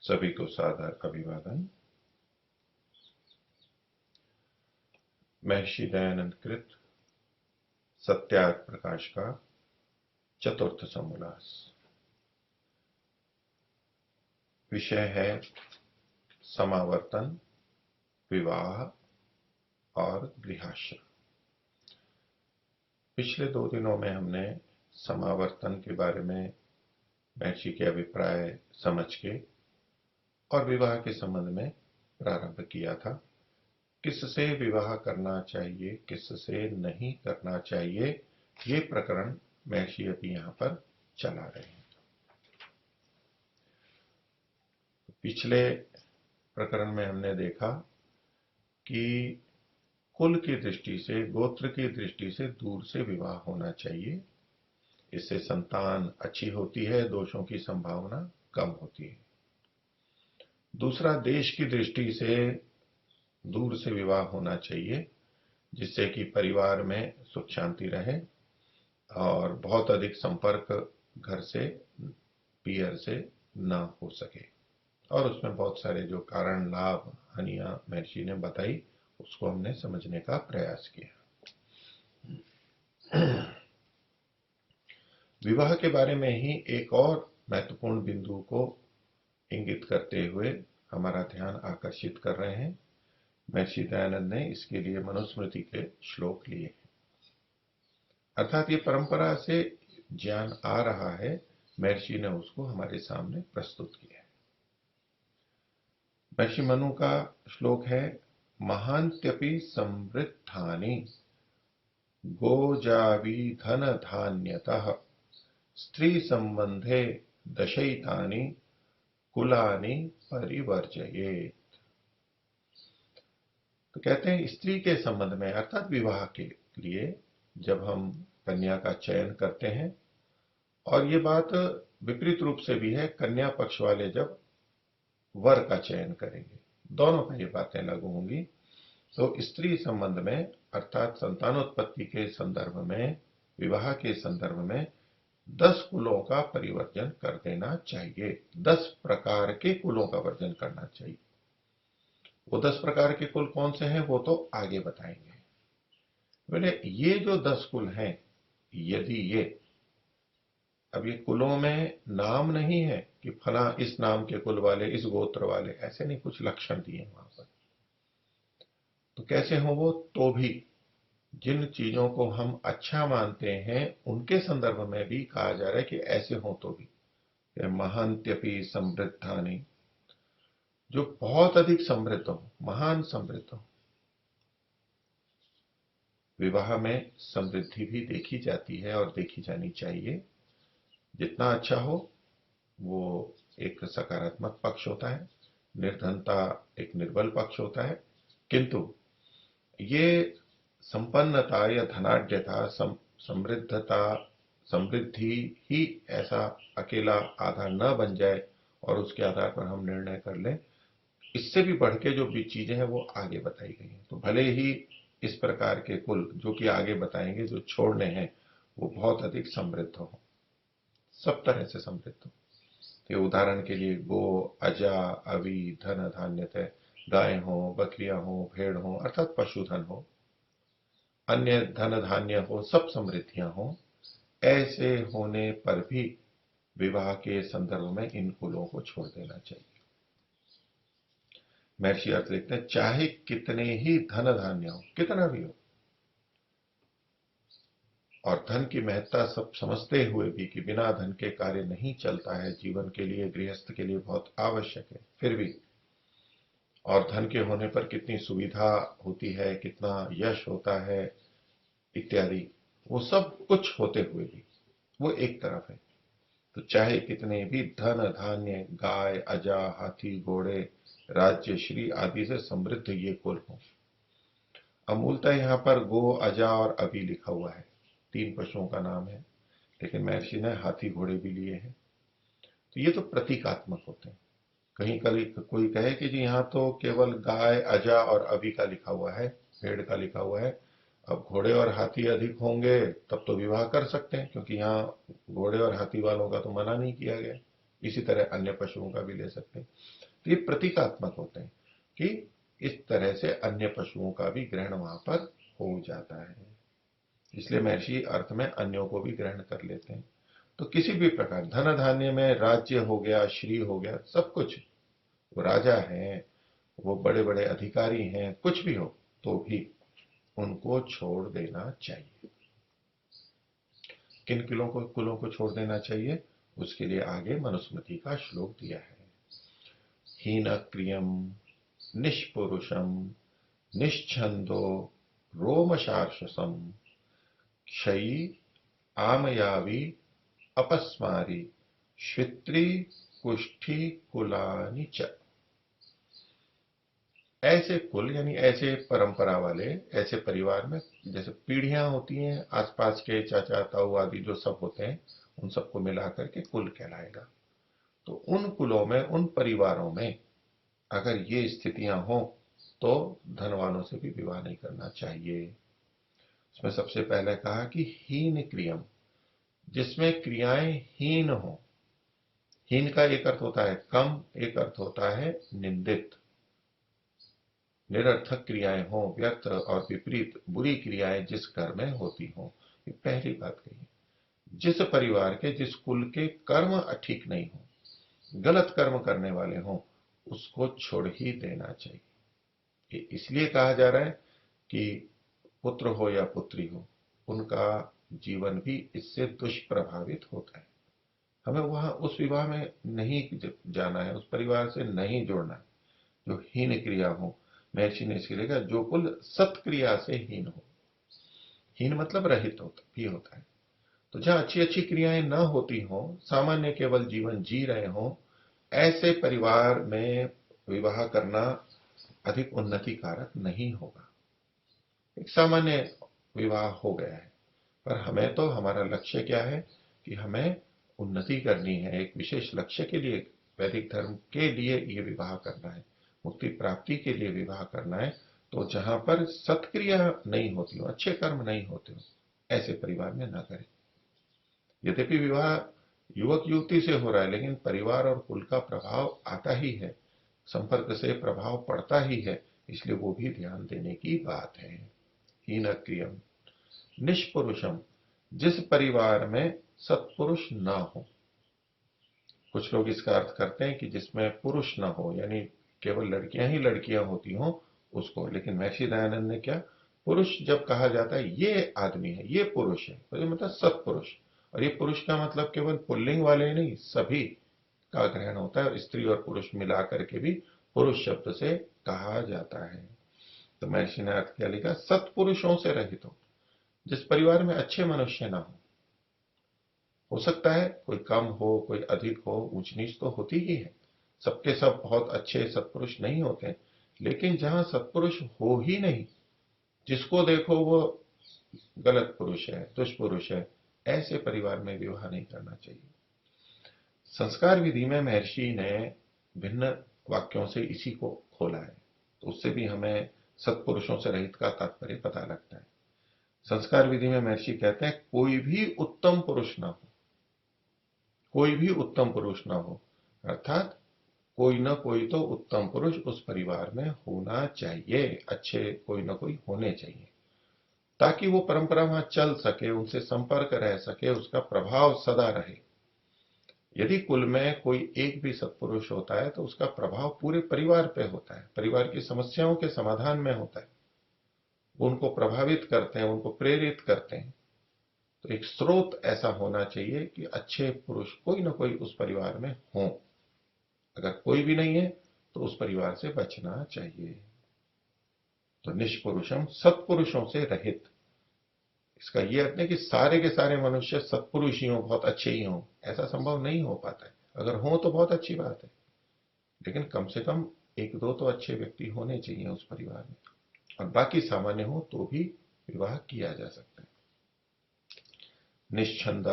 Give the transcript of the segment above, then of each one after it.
सभी को सादर अभिवादन। महर्षि दयानंद कृत सत्यार्थ प्रकाश का चतुर्थ समोल्लास। विषय है समावर्तन, विवाह और गृहाश्रम। पिछले 2 दिनों में हमने समावर्तन के बारे में महर्षि के अभिप्राय समझ के और विवाह के संबंध में प्रारंभ किया था। किससे विवाह करना चाहिए, किससे नहीं करना चाहिए, ये प्रकरण महर्षि अभी यहां पर चला रहे हैं। पिछले प्रकरण में हमने देखा कि कुल की दृष्टि से, गोत्र की दृष्टि से दूर से विवाह होना चाहिए। इससे संतान अच्छी होती है, दोषों की संभावना कम होती है। दूसरा, देश की दृष्टि से दूर से विवाह होना चाहिए, जिससे कि परिवार में सुख शांति रहे और बहुत अधिक संपर्क घर से, पीयर से ना हो सके। और उसमें बहुत सारे जो कारण, लाभ, हानियां महर्षि ने बताई, उसको हमने समझने का प्रयास किया। विवाह के बारे में ही एक और महत्वपूर्ण बिंदु को इंगित करते हुए हमारा ध्यान आकर्षित कर रहे हैं। महर्षि दयानंद ने इसके लिए मनुस्मृति के श्लोक लिए, अर्थात ये परंपरा से ज्ञान आ रहा है, महर्षि ने उसको हमारे सामने प्रस्तुत किया है। महर्षि मनु का श्लोक है, महान्त्यपि समृद्धानि गोजावी धन धान्यतः स्त्री संबंधे दशैतानि कुलानि परिवर्जयेत्। तो कहते हैं, स्त्री के संबंध में अर्थात विवाह के लिए जब हम कन्या का चयन करते हैं, और ये बात विपरीत रूप से भी है, कन्या पक्ष वाले जब वर का चयन करेंगे, दोनों पर ये बातें लागू होंगी। तो स्त्री संबंध में अर्थात संतानोत्पत्ति के संदर्भ में, विवाह के संदर्भ में 10 कुलों का परिवर्जन कर देना चाहिए। 10 प्रकार के कुलों का वर्जन करना चाहिए। वो 10 प्रकार के कुल कौन से हैं, वो तो आगे बताएंगे। बोले, ये जो 10 कुल हैं, यदि ये, अब ये कुलों में नाम नहीं है कि फला इस नाम के कुल वाले, इस गोत्र वाले, ऐसे नहीं, कुछ लक्षण दिए वहां पर। तो कैसे हो वो, तो भी जिन चीजों को हम अच्छा मानते हैं उनके संदर्भ में भी कहा जा रहा है कि ऐसे हो तो भी। महान्त्यपि समृद्धानि, जो बहुत अधिक समृद्ध हो, महान समृद्ध हो। विवाह में समृद्धि भी देखी जाती है और देखी जानी चाहिए। जितना अच्छा हो वो एक सकारात्मक पक्ष होता है, निर्धनता एक निर्बल पक्ष होता है। किंतु ये संपन्नता या धनाढ्यता, समृद्धता, समृद्धि ही ऐसा अकेला आधार न बन जाए और उसके आधार पर हम निर्णय कर लें। इससे भी बढ़ के जो भी चीजें हैं वो आगे बताई गई हैं। तो भले ही इस प्रकार के कुल जो कि आगे बताएंगे, जो छोड़ने हैं, वो बहुत अधिक समृद्ध हो, सब तरह से समृद्ध हो। तो उदाहरण के लिए गो, अजा, अवि, धन धान्यतः, गाय हो, बकरियां हो, भेड़ हो, अर्थात पशुधन हो, अन्य धन धान्य हो, सब समृद्धियां हो। ऐसे होने पर भी विवाह के संदर्भ में इन कुलों को छोड़ देना चाहिए। महर्षि अर्थ लिखते हैं, चाहे कितने ही धन धान्य हो, कितना भी हो, और धन की महत्ता सब समझते हुए भी कि बिना धन के कार्य नहीं चलता है, जीवन के लिए, गृहस्थ के लिए बहुत आवश्यक है, फिर भी, और धन के होने पर कितनी सुविधा होती है, कितना यश होता है इत्यादि, वो सब कुछ होते हुए भी वो एक तरफ है। तो चाहे कितने भी धन धान्य, गाय, अजा, हाथी, घोड़े, राज्य, श्री आदि से समृद्ध ये कुल हो। अमूलतः यहां पर गो, अजा और अभी लिखा हुआ है, 3 पशुओं का नाम है, लेकिन महर्षि ने हाथी घोड़े भी लिए हैं। तो ये तो प्रतीकात्मक होते हैं। कहीं कभी कोई कहे कि जी यहां तो केवल गाय, अजा और अभी का लिखा हुआ है, भेड़ का लिखा हुआ है, अब घोड़े और हाथी अधिक होंगे तब तो विवाह कर सकते हैं, क्योंकि यहाँ घोड़े और हाथी वालों का तो मना नहीं किया गया। इसी तरह अन्य पशुओं का भी ले सकते हैं। तो ये प्रतीकात्मक होते हैं कि इस तरह से अन्य पशुओं का भी ग्रहण वहां पर हो जाता है, इसलिए महर्षि अर्थ में अन्यों को भी ग्रहण कर लेते हैं। तो किसी भी प्रकार धन धान्य में राज्य हो गया, श्री हो गया, सब कुछ, वो राजा हैं, वो बड़े बड़े अधिकारी हैं, कुछ भी हो, तो भी उनको छोड़ देना चाहिए। किन कुलों को छोड़ देना चाहिए, उसके लिए आगे मनुस्मृति का श्लोक दिया है। हीन क्रियम निष्पुरुषम निश्छंदो रोमशार्षसम क्षयी आमयावी अपस्मारी श्वित्री कुष्ठी कुलानि च। ऐसे कुल यानी ऐसे परंपरा वाले, ऐसे परिवार में जैसे पीढ़ियां होती हैं, आसपास के चाचा ताऊ आदि जो सब होते हैं, उन सबको मिलाकर के कुल कहलाएगा। तो उन कुलों में, उन परिवारों में अगर ये स्थितियां हो तो धनवानों से भी विवाह नहीं करना चाहिए। इसमें सबसे पहले कहा कि हीन क्रियम, जिसमें क्रियाएं हीन हो। हीन का एक अर्थ होता है कम, एक अर्थ होता है निंदित। निरर्थक क्रियाएं हो, व्यर्थ और विपरीत बुरी क्रियाएं जिस घर में होती हो, ये पहली बात कही। जिस परिवार के, जिस कुल के कर्म ठीक नहीं हो, गलत कर्म करने वाले हो, उसको छोड़ ही देना चाहिए। ये इसलिए कहा जा रहा है कि पुत्र हो या पुत्री हो, उनका जीवन भी इससे दुष्प्रभावित होता है। हमें वहां उस विवाह में नहीं जाना है, उस परिवार से नहीं जोड़ना है जो हीन क्रिया हो। महर्षि ने इसके लिए कहा जो कुल सत्क्रिया से हीन हो। हीन मतलब रहित होता भी होता है। तो जहां अच्छी अच्छी क्रियाएं न होती हो, सामान्य केवल जीवन जी रहे हो, ऐसे परिवार में विवाह करना अधिक उन्नति कारक नहीं होगा। एक सामान्य विवाह हो गया है, पर हमें तो हमारा लक्ष्य क्या है कि हमें उन्नति करनी है, एक विशेष लक्ष्य के लिए, वैदिक धर्म के लिए ये विवाह करना है, मुक्ति प्राप्ति के लिए विवाह करना है। तो जहां पर सत्क्रिया नहीं होती हो, अच्छे कर्म नहीं होते हो, ऐसे परिवार में ना करें। यद्यपि विवाह युवक युवती से हो रहा है, लेकिन परिवार और कुल का प्रभाव आता ही है, संपर्क से प्रभाव पड़ता ही है, इसलिए वो भी ध्यान देने की बात है। हीन क्रियम निष्पुरुषम, जिस परिवार में सत्पुरुष ना हो। कुछ लोग इसका अर्थ करते हैं कि जिसमें पुरुष ना हो, यानी केवल लड़कियां ही लड़कियां होती हों उसको। लेकिन महर्षि दयानंद ने क्या, पुरुष जब कहा जाता है ये आदमी है, ये पुरुष है, तो ये मतलब सत्पुरुष। और ये पुरुष का मतलब केवल पुल्लिंग वाले नहीं, सभी का ग्रहण होता है, और स्त्री और पुरुष मिला करके भी पुरुष शब्द से कहा जाता है। तो महर्षि ने अर्थ क्या लिखा, सत्पुरुषों से रहित हो। जिस परिवार में अच्छे मनुष्य ना हो सकता है कोई कम हो, कोई अधिक हो, ऊंच नीच तो होती ही है, सबके सब बहुत अच्छे सत्पुरुष नहीं होते, लेकिन जहां सत्पुरुष हो ही नहीं, जिसको देखो वो गलत पुरुष है, दुष्पुरुष है, ऐसे परिवार में विवाह नहीं करना चाहिए। संस्कार विधि में महर्षि ने भिन्न वाक्यों से इसी को खोला है, तो उससे भी हमें सत्पुरुषों से रहित का तात्पर्य पता लगता है। संस्कार विधि में महर्षि कहते हैं कोई भी उत्तम पुरुष ना हो, कोई भी उत्तम पुरुष ना हो, अर्थात कोई ना कोई तो उत्तम पुरुष उस परिवार में होना चाहिए, अच्छे कोई ना कोई होने चाहिए, ताकि वो परंपरा वहां चल सके, उनसे संपर्क रह सके, उसका प्रभाव सदा रहे। यदि कुल में कोई एक भी सत्पुरुष होता है तो उसका प्रभाव पूरे परिवार पे होता है, परिवार की समस्याओं के समाधान में होता है, वो उनको प्रभावित करते हैं, उनको प्रेरित करते हैं। तो एक स्रोत ऐसा होना चाहिए कि अच्छे पुरुष कोई ना कोई उस परिवार में हो। अगर कोई भी नहीं है तो उस परिवार से बचना चाहिए। तो निष्पुरुषम, सत्पुरुषों से रहित। इसका यह अर्थ नहीं कि सारे के सारे मनुष्य सत्पुरुष ही हों, बहुत अच्छे ही हों, ऐसा संभव नहीं हो पाता है। अगर हो तो बहुत अच्छी बात है, लेकिन कम से कम एक दो तो अच्छे व्यक्ति होने चाहिए उस परिवार में, और बाकी सामान्य हो तो भी विवाह किया जा सकता है। निश्छंद,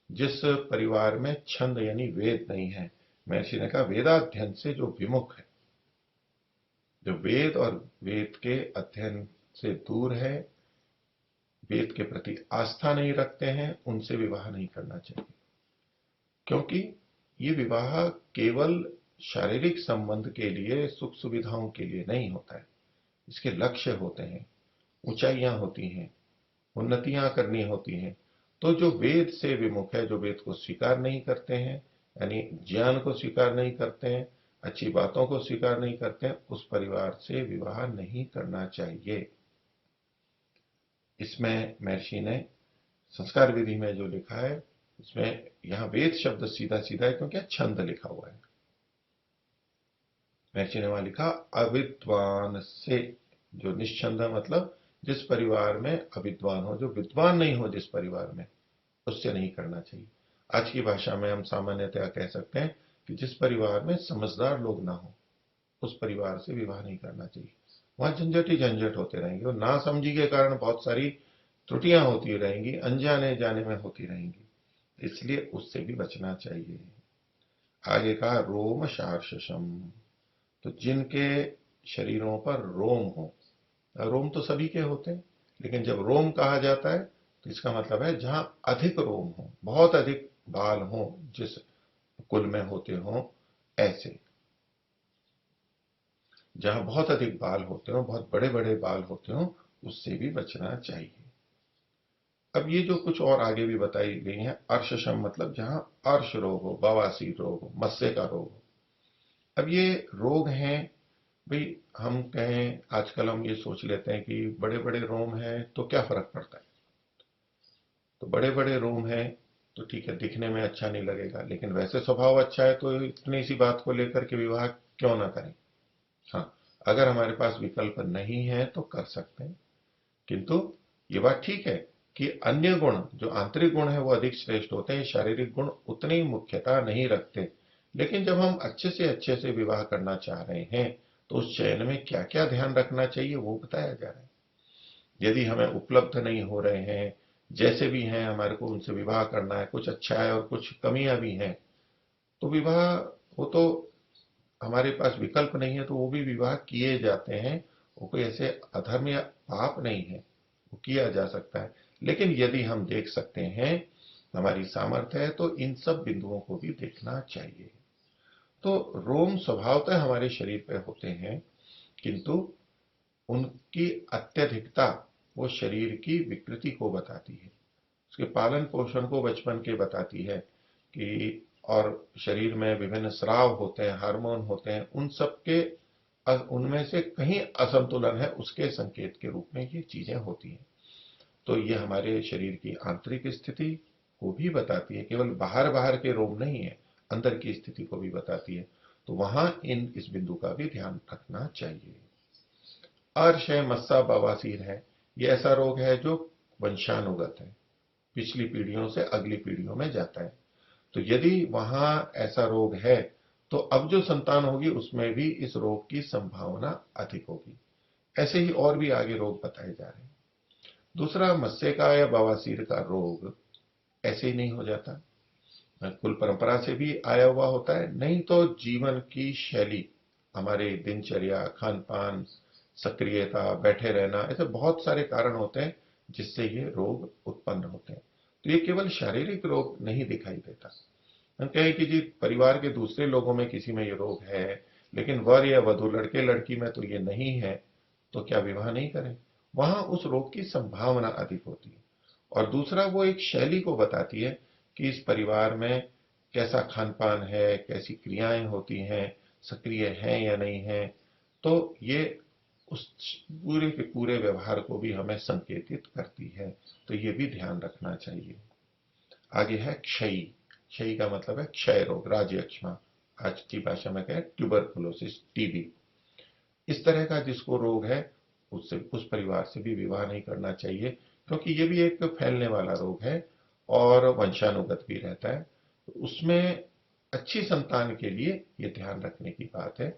जिस परिवार में छंद यानी वेद नहीं है, महर्षि ने कहा वेदाध्ययन से जो विमुख है, जो वेद और वेद के अध्ययन से दूर है, वेद के प्रति आस्था नहीं रखते हैं, उनसे विवाह नहीं करना चाहिए। क्योंकि ये विवाह केवल शारीरिक संबंध के लिए, सुख सुविधाओं के लिए नहीं होता है। इसके लक्ष्य होते हैं, ऊंचाइयां होती हैं, उन्नतियां करनी होती हैं। तो जो वेद से विमुख है, जो वेद को स्वीकार नहीं करते हैं, यानी ज्ञान को स्वीकार नहीं करते हैं, अच्छी बातों को स्वीकार नहीं करते हैं, उस परिवार से विवाह नहीं करना चाहिए। इसमें महर्षि ने संस्कार विधि में जो लिखा है, इसमें यहां वेद शब्द सीधा सीधा है, क्योंकि छंद लिखा हुआ है। महर्षि ने वहां लिखा अविद्वान से, जो निश्चंद मतलब जिस परिवार में अविद्वान हो, जो विद्वान नहीं हो जिस परिवार में, उससे नहीं करना चाहिए। आज की भाषा में हम सामान्यतया कह सकते हैं कि जिस परिवार में समझदार लोग ना हो, उस परिवार से विवाह नहीं करना चाहिए। वहां झंझट ही झंझट होते रहेंगे और नासमझी के कारण बहुत सारी त्रुटियां होती रहेंगी, अनजाने जाने में होती रहेंगी। इसलिए उससे भी बचना चाहिए। आगे कहा रोम शार्षम, तो जिनके शरीरों पर रोम हो। रोम तो सभी के होते हैं, लेकिन जब रोम कहा जाता है तो इसका मतलब है जहां अधिक रोम हो, बहुत अधिक बाल हो, जिस कुल में होते हो, ऐसे। जहां बहुत अधिक बाल होते हो, बहुत बड़े बड़े बाल होते हो, उससे भी बचना चाहिए। अब ये जो कुछ और आगे भी बताई गई है, अर्शशम मतलब जहां अर्श रोग हो, बवासीर रोग हो, मस्से का रोग हो। अब ये रोग हैं भाई, हम कहें आजकल हम ये सोच लेते हैं कि बड़े बड़े रोम हैं तो क्या फर्क पड़ता है। तो बड़े बड़े रोम हैं तो ठीक है, दिखने में अच्छा नहीं लगेगा, लेकिन वैसे स्वभाव अच्छा है तो इतनी सी बात को लेकर के विवाह क्यों ना करें। हाँ, अगर हमारे पास विकल्प नहीं है तो कर सकते हैं। किंतु ये बात ठीक है कि अन्य गुण, जो आंतरिक गुण है, वो अधिक श्रेष्ठ होते हैं, शारीरिक गुण उतनी मुख्यता नहीं रखते। लेकिन जब हम अच्छे से विवाह करना चाह रहे हैं तो उस चयन में क्या क्या ध्यान रखना चाहिए वो बताया जा रहा है। यदि हमें उपलब्ध नहीं हो रहे हैं, जैसे भी हैं, हमारे को उनसे विवाह करना है, कुछ अच्छा है और कुछ कमियां भी हैं, तो विवाह, वो तो हमारे पास विकल्प नहीं है तो वो भी विवाह किए जाते हैं। वो कोई ऐसे अधर्म या पाप नहीं है, वो किया जा सकता है। लेकिन यदि हम देख सकते हैं, हमारी सामर्थ्य है, तो इन सब बिंदुओं को भी देखना चाहिए। तो रोम स्वभावतः हमारे शरीर पे होते हैं, किंतु उनकी अत्यधिकता वो शरीर की विकृति को बताती है, उसके पालन पोषण को बचपन के बताती है कि, और शरीर में विभिन्न स्राव होते हैं, हार्मोन होते हैं, उन सब के उनमें से कहीं असंतुलन है, उसके संकेत के रूप में ये चीजें होती हैं। तो ये हमारे शरीर की आंतरिक स्थिति को भी बताती है, केवल बाहर बाहर के रोग नहीं है, अंदर की स्थिति को भी बताती है। तो वहां इस बिंदु का भी ध्यान रखना चाहिए। अर्श है, मस्सा बवासीर है, ये ऐसा रोग है जो वंशानुगत है, पिछली पीढ़ियों से अगली पीढ़ियों में जाता है। तो यदि वहां ऐसा रोग है तो अब जो संतान होगी उसमें भी इस रोग की संभावना अधिक होगी। ऐसे ही और भी आगे रोग बताए जा रहे हैं। दूसरा, मस्से का या बवासीर का रोग ऐसे ही नहीं हो जाता, कुल परंपरा से भी आया हुआ होता है, नहीं तो जीवन की शैली, हमारे दिनचर्या, खान पान, सक्रियता, बैठे रहना, ऐसे बहुत सारे कारण होते हैं जिससे ये रोग उत्पन्न होते हैं। तो ये केवल शारीरिक रोग नहीं दिखाई देता। हम कहें कि जी परिवार के दूसरे लोगों में किसी में ये रोग है, लेकिन वर या वधु, लड़के लड़की में तो ये नहीं है, तो क्या विवाह नहीं करें। वहां उस रोग की संभावना अधिक होती है। और दूसरा, वो एक शैली को बताती है कि इस परिवार में कैसा खान पान है, कैसी क्रियाएं होती हैं, सक्रिय हैं या नहीं है। तो ये उस पूरे के पूरे व्यवहार को भी हमें संकेतित करती है। तो ये भी ध्यान रखना चाहिए। आगे है क्षयी। क्षयी का मतलब है क्षय रोग, राज्यक्षमा, आज की भाषा में कहें ट्यूबरकुलोसिस, टीबी। इस तरह का जिसको रोग है, उससे, उस परिवार से भी विवाह नहीं करना चाहिए, क्योंकि ये भी एक फैलने वाला रोग है और वंशानुगत भी रहता है। तो उसमें अच्छी संतान के लिए ये ध्यान रखने की बात है।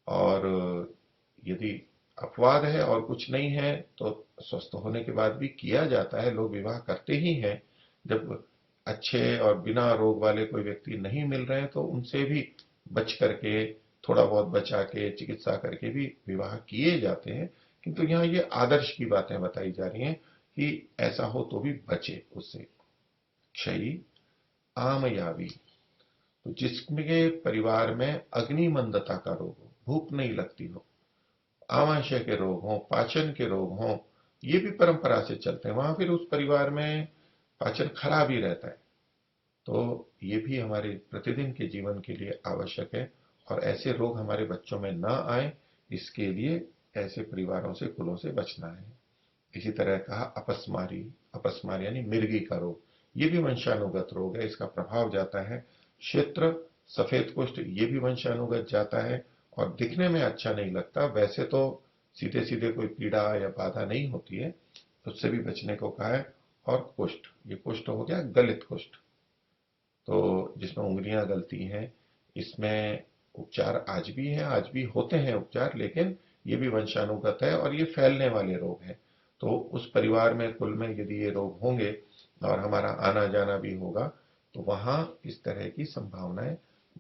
और यदि अपवाद है और कुछ नहीं है तो स्वस्थ होने के बाद भी किया जाता है, लोग विवाह करते ही हैं। जब अच्छे और बिना रोग वाले कोई व्यक्ति नहीं मिल रहे हैं तो उनसे भी बच करके, थोड़ा बहुत बचा के, चिकित्सा करके भी विवाह किए जाते हैं। किंतु यहाँ ये आदर्श की बातें बताई जा रही हैं कि ऐसा हो तो भी बचे उससे। क्षयी, आमयावी, तो जिसके परिवार में अग्नि मंदता का रोग हो, भूख नहीं लगती हो, आमाशय के रोग हों, पाचन के रोग हों, ये भी परंपरा से चलते हैं, वहां फिर उस परिवार में पाचन खराब ही रहता है। तो ये भी हमारे प्रतिदिन के जीवन के लिए आवश्यक है, और ऐसे रोग हमारे बच्चों में ना आए, इसके लिए ऐसे परिवारों से, कुलों से बचना है। इसी तरह कहा अपस्मारी, अपस्मार यानी मिर्गी का रोग, ये भी वंशानुगत रोग है, इसका प्रभाव जाता है क्षेत्र, सफेद कुष्ठ, ये भी वंशानुगत जाता है और दिखने में अच्छा नहीं लगता। वैसे तो सीधे सीधे कोई पीड़ा या बाधा नहीं होती है, उससे भी बचने को कहा है। और कुष्ठ, ये कुष्ठ हो गया गलित कुष्ठ, तो जिसमें उंगलियां गलती हैं, इसमें उपचार आज भी हैं, आज भी होते हैं उपचार, लेकिन ये भी वंशानुगत है और ये फैलने वाले रोग हैं। तो उस परिवार में, कुल में यदि ये रोग होंगे और हमारा आना जाना भी होगा, तो वहां इस तरह की संभावनाएं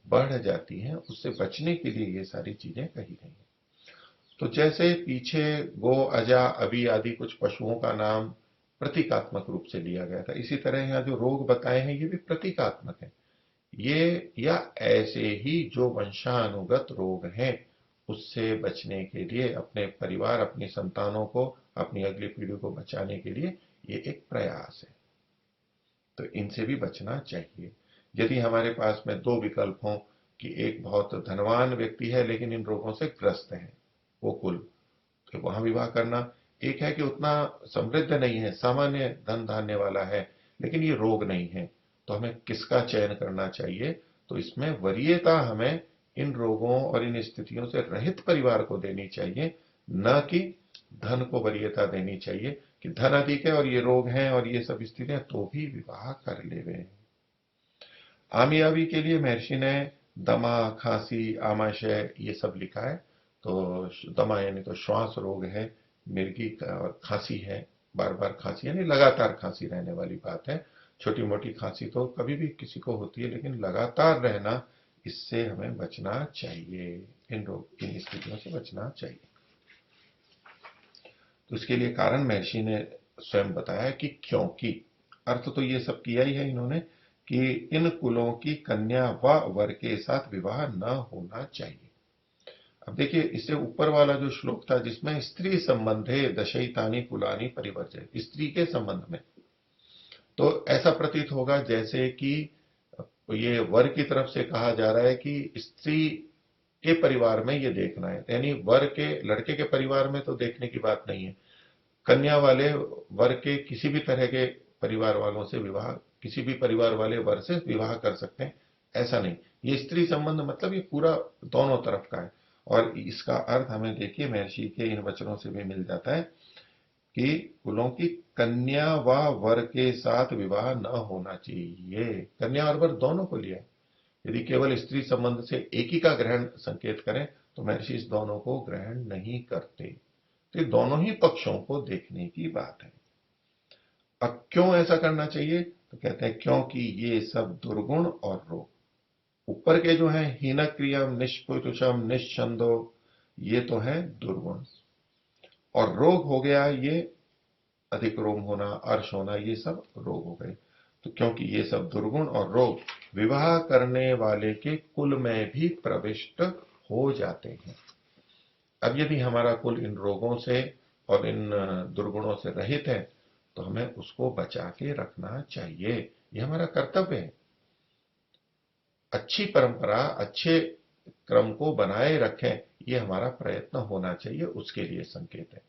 बढ़ जाती हैं। उससे बचने के लिए ये सारी चीजें कही गई हैं। तो जैसे पीछे गो, अजा, अभी आदि कुछ पशुओं का नाम प्रतीकात्मक रूप से लिया गया था, इसी तरह यहाँ जो रोग बताए हैं ये भी प्रतीकात्मक है। ये या ऐसे ही जो वंशानुगत रोग हैं, उससे बचने के लिए अपने परिवार, अपनी संतानों को, अपनी अगली पीढ़ी को बचाने के लिए ये एक प्रयास है। तो इनसे भी बचना चाहिए। यदि हमारे पास में दो विकल्प हों कि एक बहुत धनवान व्यक्ति है लेकिन इन रोगों से ग्रस्त है, वो कुल, तो वहां विवाह करना। एक है कि उतना समृद्ध नहीं है, सामान्य धन धान्य वाला है, लेकिन ये रोग नहीं है, तो हमें किसका चयन करना चाहिए? तो इसमें वरीयता हमें इन रोगों और इन स्थितियों से रहित परिवार को देनी चाहिए, न कि धन को वरीयता देनी चाहिए कि धन अधिक है और ये रोग हैं और ये सब स्थितियां, तो भी विवाह कर लेवे। आमियाबी के लिए महर्षि ने दमा, खांसी, आमाशय ये सब लिखा है। तो दमा यानी तो श्वास रोग है, मिर्गी का, और खांसी है, बार बार खांसी यानी लगातार खांसी रहने वाली बात है। छोटी मोटी खांसी तो कभी भी किसी को होती है, लेकिन लगातार रहना, इससे हमें बचना चाहिए, इन रोग, इन स्थितियों से बचना चाहिए। तो इसके लिए कारण महर्षि ने स्वयं बताया कि क्योंकि, अर्थ तो ये सब किया ही है इन्होंने, कि इन कुलों की कन्या व वर के साथ विवाह न होना चाहिए। अब देखिए, इससे ऊपर वाला जो श्लोक था जिसमें स्त्री संबंधे दशैतानि कुलानि परिवर्जय, स्त्री के संबंध में, तो ऐसा प्रतीत होगा जैसे कि ये वर की तरफ से कहा जा रहा है कि स्त्री के परिवार में ये देखना है, यानी वर के, लड़के के परिवार में तो देखने की बात नहीं है, कन्या वाले वर के किसी भी तरह के परिवार वालों से विवाह, किसी भी परिवार वाले वर से विवाह कर सकते हैं, ऐसा नहीं। ये स्त्री संबंध मतलब ये पूरा दोनों तरफ का है। और इसका अर्थ हमें देखिए महर्षि के इन वचनों से भी मिल जाता है कि कुलों की कन्या व वर के साथ विवाह न होना चाहिए। कन्या और वर दोनों को लिया। यदि केवल स्त्री संबंध से एक ही का ग्रहण संकेत करें, तो महर्षि इस दोनों को ग्रहण नहीं करते। तो ये दोनों ही पक्षों को देखने की बात है। अब क्यों ऐसा करना चाहिए? तो कहते हैं क्योंकि ये सब दुर्गुण और रोग, ऊपर के जो है हीन क्रियम, निष्पुरुषम, निश्चंदो, ये तो है दुर्गुण, और रोग हो गया ये अधिक रोग होना, अर्श होना, ये सब रोग हो गए। तो क्योंकि ये सब दुर्गुण और रोग विवाह करने वाले के कुल में भी प्रविष्ट हो जाते हैं। अब यदि हमारा कुल इन रोगों से और इन दुर्गुणों से रहित है, तो हमें उसको बचा के रखना चाहिए, ये हमारा कर्तव्य है। अच्छी परंपरा, अच्छे क्रम को बनाए रखें, ये हमारा प्रयत्न होना चाहिए, उसके लिए संकेत है।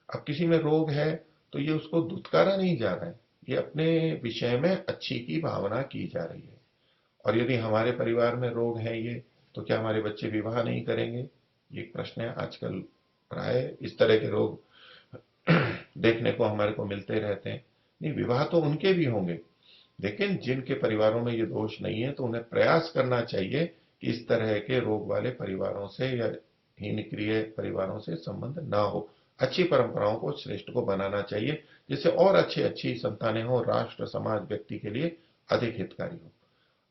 अब किसी में रोग है तो ये उसको धुतकारा नहीं जा रहा है, ये अपने विषय में अच्छी की भावना की जा रही है। और यदि हमारे परिवार में रोग है ये, तो क्या हमारे बच्चे विवाह नहीं करेंगे? ये एक प्रश्न है। आजकल प्राय इस तरह के रोग देखने को हमारे को मिलते रहते हैं। नहीं, विवाह तो उनके भी होंगे, लेकिन जिनके परिवारों में ये दोष नहीं है, तो उन्हें प्रयास करना चाहिए कि इस तरह के रोग वाले परिवारों से या हीनक्रिय परिवारों से संबंध ना हो। अच्छी परंपराओं को, श्रेष्ठ को बनाना चाहिए, जिससे और अच्छी संतानें हो, राष्ट्र, समाज, व्यक्ति के लिए अधिक हितकारी हो।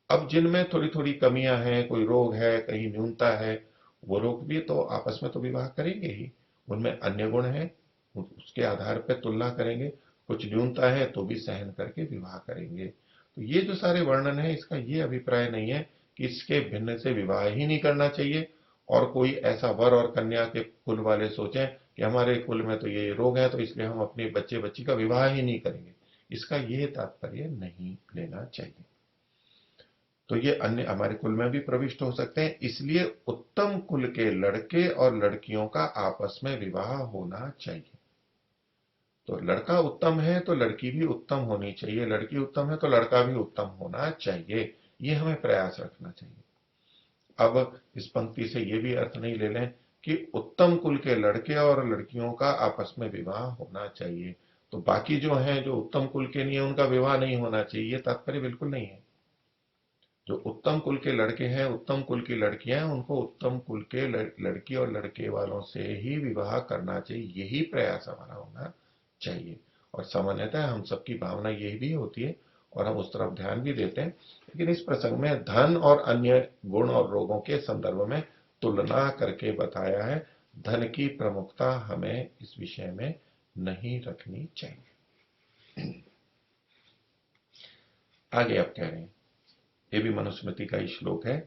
अब जिनमें थोड़ी थोड़ी कमियां हैं, कोई रोग है, कहीं न्यूनता है, वो लोग भी तो आपस में तो विवाह करेंगे ही। उनमें अन्य गुण है, उसके आधार पर तुलना करेंगे, कुछ न्यूनता है तो भी सहन करके विवाह करेंगे। तो ये जो सारे वर्णन है, इसका ये अभिप्राय नहीं है कि इसके भिन्न से विवाह ही नहीं करना चाहिए, और कोई ऐसा वर और कन्या के कुल वाले सोचें कि हमारे कुल में तो ये रोग है तो इसलिए हम अपने बच्चे बच्ची का विवाह ही नहीं करेंगे, इसका ये तात्पर्य नहीं लेना चाहिए। तो ये अन्य हमारे कुल में भी प्रविष्ट हो सकते हैं, इसलिए उत्तम कुल के लड़के और लड़कियों का आपस में विवाह होना चाहिए। तो लड़का उत्तम है तो लड़की भी उत्तम होनी चाहिए, लड़की उत्तम है तो लड़का भी उत्तम होना चाहिए, ये हमें प्रयास रखना चाहिए। अब इस पंक्ति से ये भी अर्थ नहीं ले लें कि उत्तम कुल के लड़के और लड़कियों का आपस में विवाह होना चाहिए, तो बाकी जो हैं जो उत्तम कुल के नहीं है उनका विवाह नहीं होना चाहिए, ये तात्पर्य बिल्कुल नहीं है। जो उत्तम कुल के लड़के हैं, उत्तम कुल की लड़कियां हैं, उनको उत्तम कुल के लड़की और लड़के वालों से ही विवाह करना चाहिए, यही प्रयास हमारा होना चाहिए। और सामान्यतः हम सबकी भावना यही भी होती है और हम उस तरफ ध्यान भी देते हैं, लेकिन इस प्रसंग में धन और अन्य गुण और रोगों के संदर्भ में तुलना करके बताया है। धन की प्रमुखता हमें इस विषय में नहीं रखनी चाहिए। आगे आप कह रहे हैं, ये भी मनुस्मृति का ही श्लोक है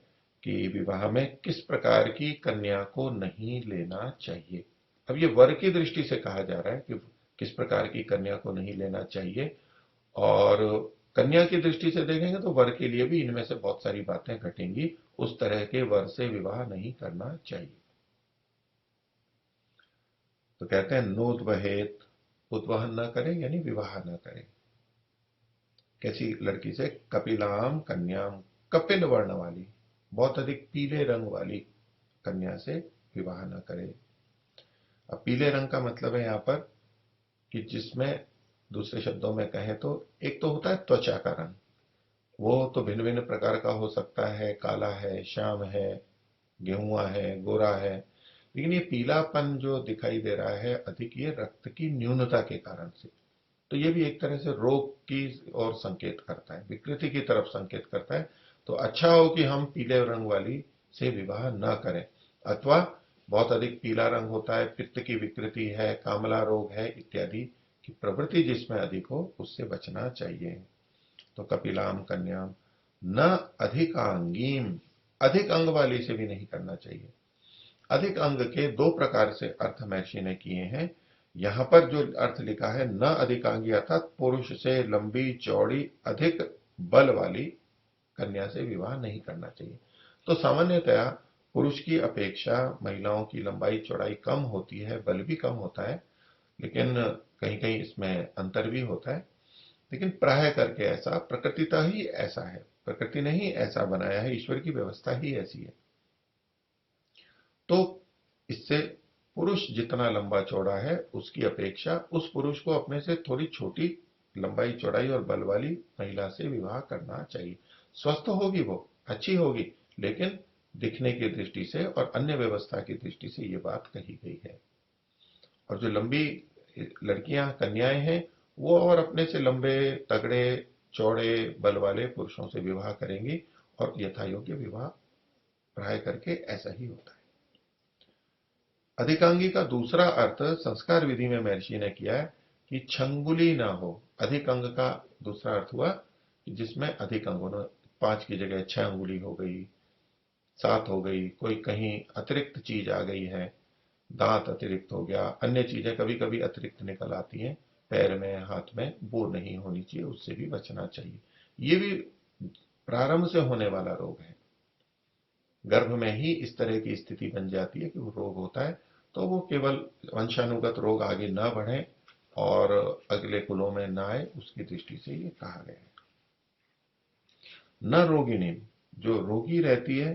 कि विवाह में किस प्रकार की कन्या को नहीं लेना चाहिए। अब ये वर की दृष्टि से कहा जा रहा है कि किस प्रकार की कन्या को नहीं लेना चाहिए, और कन्या की दृष्टि से देखेंगे तो वर के लिए भी इनमें से बहुत सारी बातें घटेंगी, उस तरह के वर से विवाह नहीं करना चाहिए। तो कहते हैं नोद्वहेत, उद्वहन न करें यानी विवाह न करें। कैसी लड़की से? कपिलाम कन्याम, कपिल वर्ण वाली, बहुत अधिक पीले रंग वाली कन्या से विवाह न करे। अब पीले रंग का मतलब है यहां पर कि जिसमें, दूसरे शब्दों में कहें तो, एक तो होता है त्वचा का रंग, वो तो भिन्न भिन्न प्रकार का हो सकता है, काला है, श्याम है, गेहुआ है, गोरा है, लेकिन ये पीलापन जो दिखाई दे रहा है अधिक, ये रक्त की न्यूनता के कारण से। तो ये भी एक तरह से रोग की ओर संकेत करता है, विकृति की तरफ संकेत करता है। तो अच्छा हो कि हम पीले रंग वाली से विवाह न करें, अथवा बहुत अधिक पीला रंग होता है, पित्त की विकृति है, कामला रोग है इत्यादि की प्रवृत्ति जिसमें अधिक हो, उससे बचना चाहिए। तो कपिलाम कन्याम न अधिकांगीम, अधिक अंग वाली से भी नहीं करना चाहिए। अधिक अंग के दो प्रकार से अर्थ महर्षि ने किए हैं। यहां पर जो अर्थ लिखा है न अधिकांगी, अर्थात पुरुष से लंबी चौड़ी अधिक बल वाली कन्या से विवाह नहीं करना चाहिए। तो सामान्यतया पुरुष की अपेक्षा महिलाओं की लंबाई चौड़ाई कम होती है, बल भी कम होता है, लेकिन कहीं कहीं इसमें अंतर भी होता है। लेकिन प्राय करके ऐसा प्रकृतिता ही ऐसा है, प्रकृति ने ही ऐसा बनाया है, ईश्वर की व्यवस्था ही ऐसी है। तो इससे पुरुष जितना लंबा चौड़ा है उसकी अपेक्षा उस पुरुष को अपने से थोड़ी छोटी लंबाई चौड़ाई और बल वाली महिला से विवाह करना चाहिए। स्वस्थ होगी वो, अच्छी होगी, लेकिन दिखने की दृष्टि से और अन्य व्यवस्था की दृष्टि से ये बात कही गई है। और जो लंबी लड़कियां, कन्याएं हैं, वो और अपने से लंबे, तगड़े, चौड़े बल वाले पुरुषों से विवाह करेंगी, और यथा योग्य विवाह प्राय करके ऐसा ही होता है। अधिकांगी का दूसरा अर्थ संस्कार विधि में महर्षि ने किया है कि छंगुली ना हो। अधिक अंग का दूसरा अर्थ हुआ कि जिसमें अधिक अंग होना, 5 की जगह 6 अंगुली हो गई, 7 हो गई, कोई कहीं अतिरिक्त चीज आ गई है, दांत अतिरिक्त हो गया, अन्य चीजें कभी कभी अतिरिक्त निकल आती हैं पैर में, हाथ में, वो नहीं होनी चाहिए, उससे भी बचना चाहिए। ये भी प्रारंभ से होने वाला रोग है, गर्भ में ही इस तरह की स्थिति बन जाती है कि वो रोग होता है। तो वो केवल वंशानुगत रोग आगे ना बढ़े और अगले कुलों में ना आए, उसकी दृष्टि से ये कहा गया है। न रोगिणी, जो रोगी रहती है,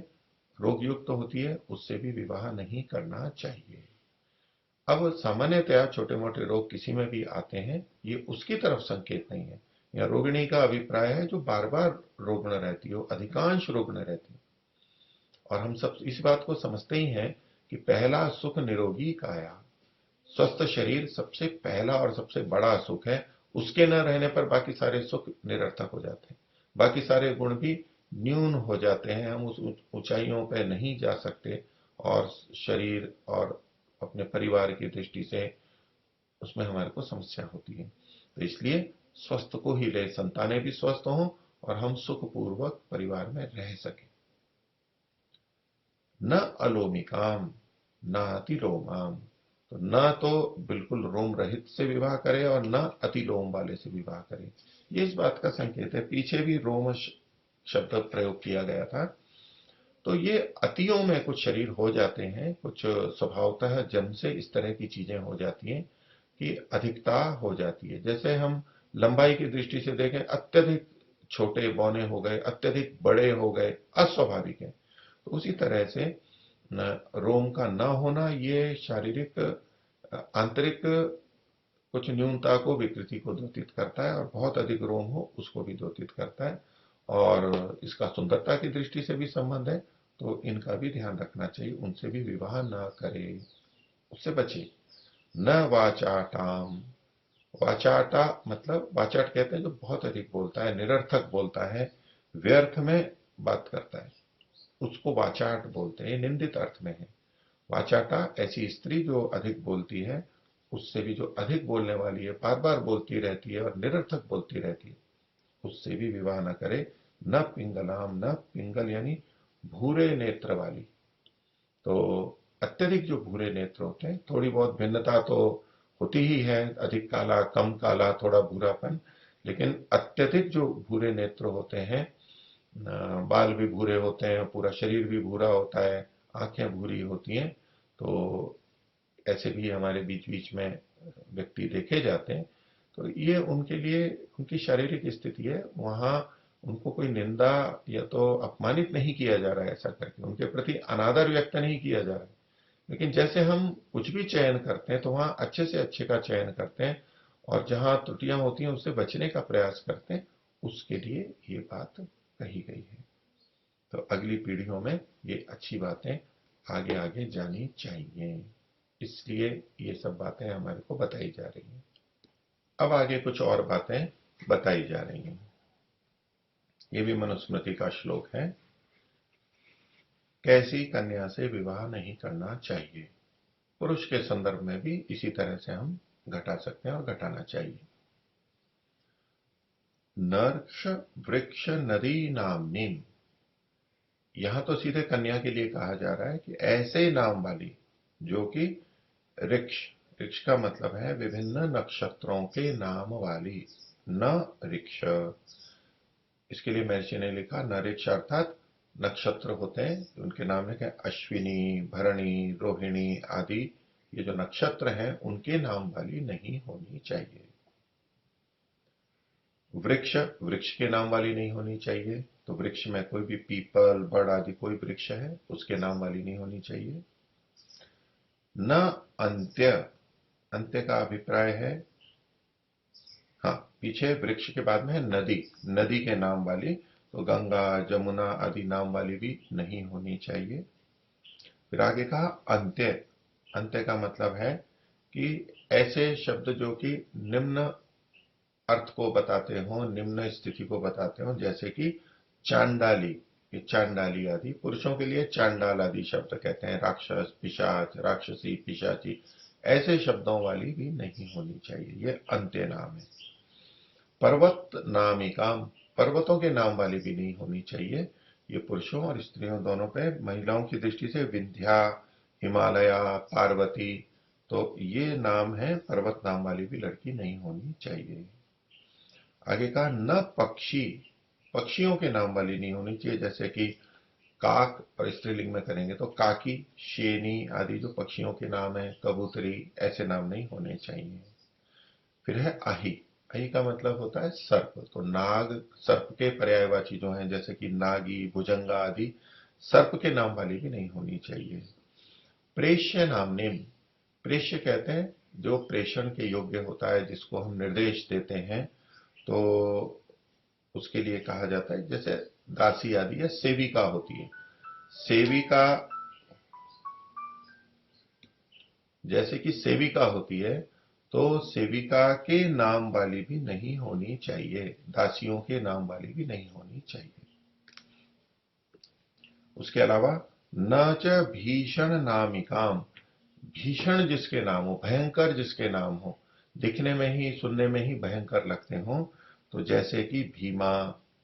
रोग युक्त होती है, उससे भी विवाह नहीं करना चाहिए। अब सामान्यतया छोटे मोटे रोग किसी में भी आते हैं, ये उसकी तरफ संकेत नहीं है। या रोगिणी का अभिप्राय है जो बार बार रुग्ण रहती हो, अधिकांश रुग्ण रहती हो। और हम सब इस बात को समझते ही हैं कि पहला सुख निरोगी काया, स्वस्थ शरीर सबसे पहला और सबसे बड़ा सुख है। उसके न रहने पर बाकी सारे सुख निरर्थक हो जाते हैं, बाकी सारे गुण भी न्यून हो जाते हैं, हम उस ऊंचाइयों पर नहीं जा सकते, और शरीर और अपने परिवार की दृष्टि से उसमें हमारे को समस्या होती है। तो इसलिए स्वस्थ को ही ले, संतानें भी स्वस्थ हों और हम सुखपूर्वक परिवार में रह सकें। न अलोमिकाम न अतिलोमाम। तो न तो बिल्कुल रोम रहित से विवाह करे और न अतिलोम वाले से विवाह करे। ये इस बात का संकेत है, पीछे भी रोम शब्द प्रयोग किया गया था। तो ये अतियों में कुछ शरीर हो जाते हैं, कुछ स्वभावतः जन्म से इस तरह की चीजें हो जाती हैं कि अधिकता हो जाती है। जैसे हम लंबाई की दृष्टि से देखें, अत्यधिक छोटे बौने हो गए, अत्यधिक बड़े हो गए, अस्वाभाविक है। तो उसी तरह से रोम का न होना ये शारीरिक आंतरिक कुछ न्यूनता को, विकृति को द्योतित करता है, और बहुत अधिक रोम हो उसको भी द्योतित करता है। और इसका सुंदरता की दृष्टि से भी संबंध है, तो इनका भी ध्यान रखना चाहिए, उनसे भी विवाह न करे, उससे बचे। न वाचाटाम। वाचाटा मतलब, वाचाट कहते हैं जो बहुत अधिक बोलता है, निरर्थक बोलता है, व्यर्थ में बात करता है, उसको वाचाट बोलते हैं। ये निंदित अर्थ में है। वाचाटा ऐसी स्त्री जो अधिक बोलती है, उससे भी जो अधिक बोलने वाली है, बार बार बोलती रहती है और निरर्थक बोलती रहती है, उससे भी विवाह न करे। न पिंगलाम। न पिंगल यानी भूरे नेत्र वाली। तो अत्यधिक जो भूरे नेत्र होते हैं, थोड़ी बहुत भिन्नता तो होती ही है, अधिक काला, कम काला, थोड़ा भूरापन, लेकिन अत्यधिक जो भूरे नेत्र होते हैं, बाल भी भूरे होते हैं, पूरा शरीर भी भूरा होता है, आंखें भूरी होती हैं, तो ऐसे भी हमारे बीच बीच में व्यक्ति देखे जाते हैं। तो ये उनके लिए उनकी शारीरिक स्थिति है, वहां उनको कोई निंदा या तो अपमानित नहीं किया जा रहा है, ऐसा करके उनके प्रति अनादर व्यक्त नहीं किया जा रहा है। लेकिन जैसे हम कुछ भी चयन करते हैं तो वहां अच्छे से अच्छे का चयन करते हैं, और जहां त्रुटियां होती हैं उससे बचने का प्रयास करते हैं, उसके लिए ये बात कही गई है। तो अगली पीढ़ियों में ये अच्छी बातें आगे आगे जानी चाहिए, इसलिए ये सब बातें हमारे को बताई जा रही हैं। अब आगे कुछ और बातें बताई जा रही हैं। ये भी मनुस्मृति का श्लोक है। कैसी कन्या से विवाह नहीं करना चाहिए। पुरुष के संदर्भ में भी इसी तरह से हम घटा सकते हैं और घटाना चाहिए। नर्क्ष वृक्ष नदी नामनीम। यहां तो सीधे कन्या के लिए कहा जा रहा है कि ऐसे नाम वाली जो कि ऋक्ष, ऋक्ष का मतलब है विभिन्न नक्षत्रों के नाम वाली, न ऋक्ष। इसके लिए महर्षि ने लिखा न ऋक्ष अर्थात नक्षत्र होते हैं उनके नाम लिखे, अश्विनी, भरणी, रोहिणी आदि ये जो नक्षत्र हैं उनके नाम वाली नहीं होनी चाहिए। वृक्ष, वृक्ष के नाम वाली नहीं होनी चाहिए। तो वृक्ष में कोई भी पीपल, बड़ आदि कोई वृक्ष है उसके नाम वाली नहीं होनी चाहिए। न अंत्य, अंत्य का अभिप्राय है, हाँ पीछे वृक्ष के बाद में है नदी, नदी के नाम वाली, तो गंगा, जमुना आदि नाम वाली भी नहीं होनी चाहिए। फिर आगे कहा अंत्य। अंत्य का मतलब है कि ऐसे शब्द जो कि निम्न अर्थ को बताते हो, निम्न स्थिति को बताते हो, जैसे कि चांडाली, ये चांडाली आदि, पुरुषों के लिए चांडाल आदि शब्द कहते हैं, राक्षस, पिशाच, राक्षसी, पिशाची, ऐसे शब्दों वाली भी नहीं होनी चाहिए, ये अंत्य नाम है। पर्वत नामिकाम, पर्वतों के नाम वाली भी नहीं होनी चाहिए। ये पुरुषों और स्त्रियों दोनों पे, महिलाओं की दृष्टि से विंध्या, हिमालया, पार्वती, तो ये नाम है, पर्वत नाम वाली भी लड़की नहीं होनी चाहिए। आगे कहा न पक्षी, पक्षियों के नाम वाली नहीं होनी चाहिए, जैसे कि काक, और स्त्रीलिंग में करेंगे तो काकी, शेनी आदि जो पक्षियों के नाम है, कबूतरी, ऐसे नाम नहीं होने चाहिए। फिर है अहि। अहि का मतलब होता है सर्प, तो नाग, सर्प के पर्यायवाची जो हैं जैसे कि नागी, भुजंगा आदि, सर्प के नाम वाली भी नहीं होनी चाहिए। प्रेष्य नाम नेम, प्रेष्य कहते हैं जो प्रेषण के योग्य होता है, जिसको हम निर्देश देते हैं, तो उसके लिए कहा जाता है, जैसे दासी आदि या सेविका होती है, सेविका, जैसे कि सेविका होती है, तो सेविका के नाम वाली भी नहीं होनी चाहिए, दासियों के नाम वाली भी नहीं होनी चाहिए। उसके अलावा न च भीषण नामिकाम, भीषण जिसके नाम हो, भयंकर जिसके नाम हो, दिखने में ही, सुनने में ही भयंकर लगते हो, तो जैसे कि भीमा,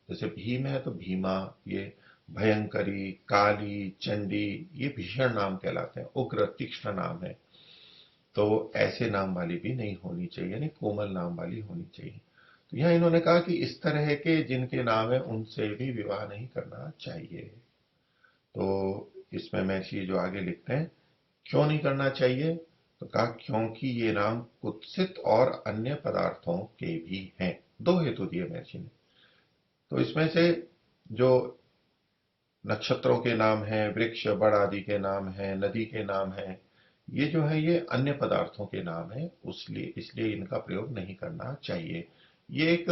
जैसे भीम है तो भीमा, ये भयंकरी, काली, चंडी, ये भीषण नाम कहलाते हैं, उग्र तीक्ष्ण नाम है। तो ऐसे नाम वाली भी नहीं होनी चाहिए, यानी कोमल नाम वाली होनी चाहिए। तो यहाँ इन्होंने कहा कि इस तरह के जिनके नाम है उनसे भी विवाह नहीं करना चाहिए। तो इसमें महर्षि जो आगे लिखते हैं, क्यों नहीं करना चाहिए, तो कहा क्योंकि ये नाम कुत्सित और अन्य पदार्थों के भी हैं। दो हेतु दिए महर्षि ने। तो इसमें से जो नक्षत्रों के नाम हैं, वृक्ष बड़ आदि के नाम हैं, नदी के नाम हैं, ये जो है ये अन्य पदार्थों के नाम हैं, उसलिए इसलिए इनका प्रयोग नहीं करना चाहिए। ये एक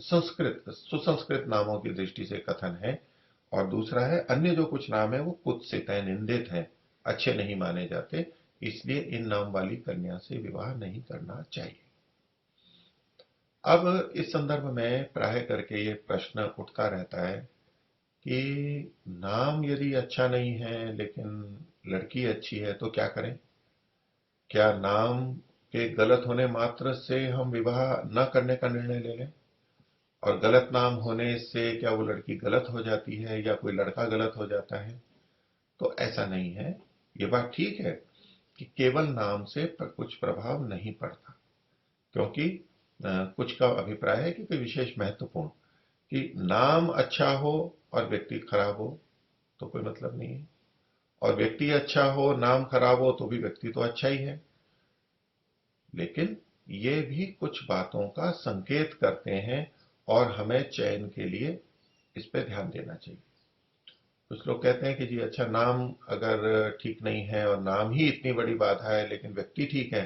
संस्कृत सुसंस्कृत नामों की दृष्टि से कथन है। और दूसरा है, अन्य जो कुछ नाम है वो कुत्सित है, निंदित है, अच्छे नहीं माने जाते, इसलिए इन नाम वाली कन्या से विवाह नहीं करना चाहिए। अब इस संदर्भ में प्राय करके ये प्रश्न उठता रहता है कि नाम यदि अच्छा नहीं है लेकिन लड़की अच्छी है तो क्या करें? क्या नाम के गलत होने मात्र से हम विवाह न करने का निर्णय ले लें? और गलत नाम होने से क्या वो लड़की गलत हो जाती है या कोई लड़का गलत हो जाता है? तो ऐसा नहीं है। ये बात ठीक है कि केवल नाम से कुछ प्रभाव नहीं पड़ता, क्योंकि कुछ का अभिप्राय है कि कोई विशेष महत्वपूर्ण, कि नाम अच्छा हो और व्यक्ति खराब हो तो कोई मतलब नहीं है, और व्यक्ति अच्छा हो नाम खराब हो तो भी व्यक्ति तो अच्छा ही है। लेकिन ये भी कुछ बातों का संकेत करते हैं और हमें चयन के लिए इस पे ध्यान देना चाहिए। कुछ लोग कहते हैं कि जी अच्छा, नाम अगर ठीक नहीं है और नाम ही इतनी बड़ी बाधा है लेकिन व्यक्ति ठीक है,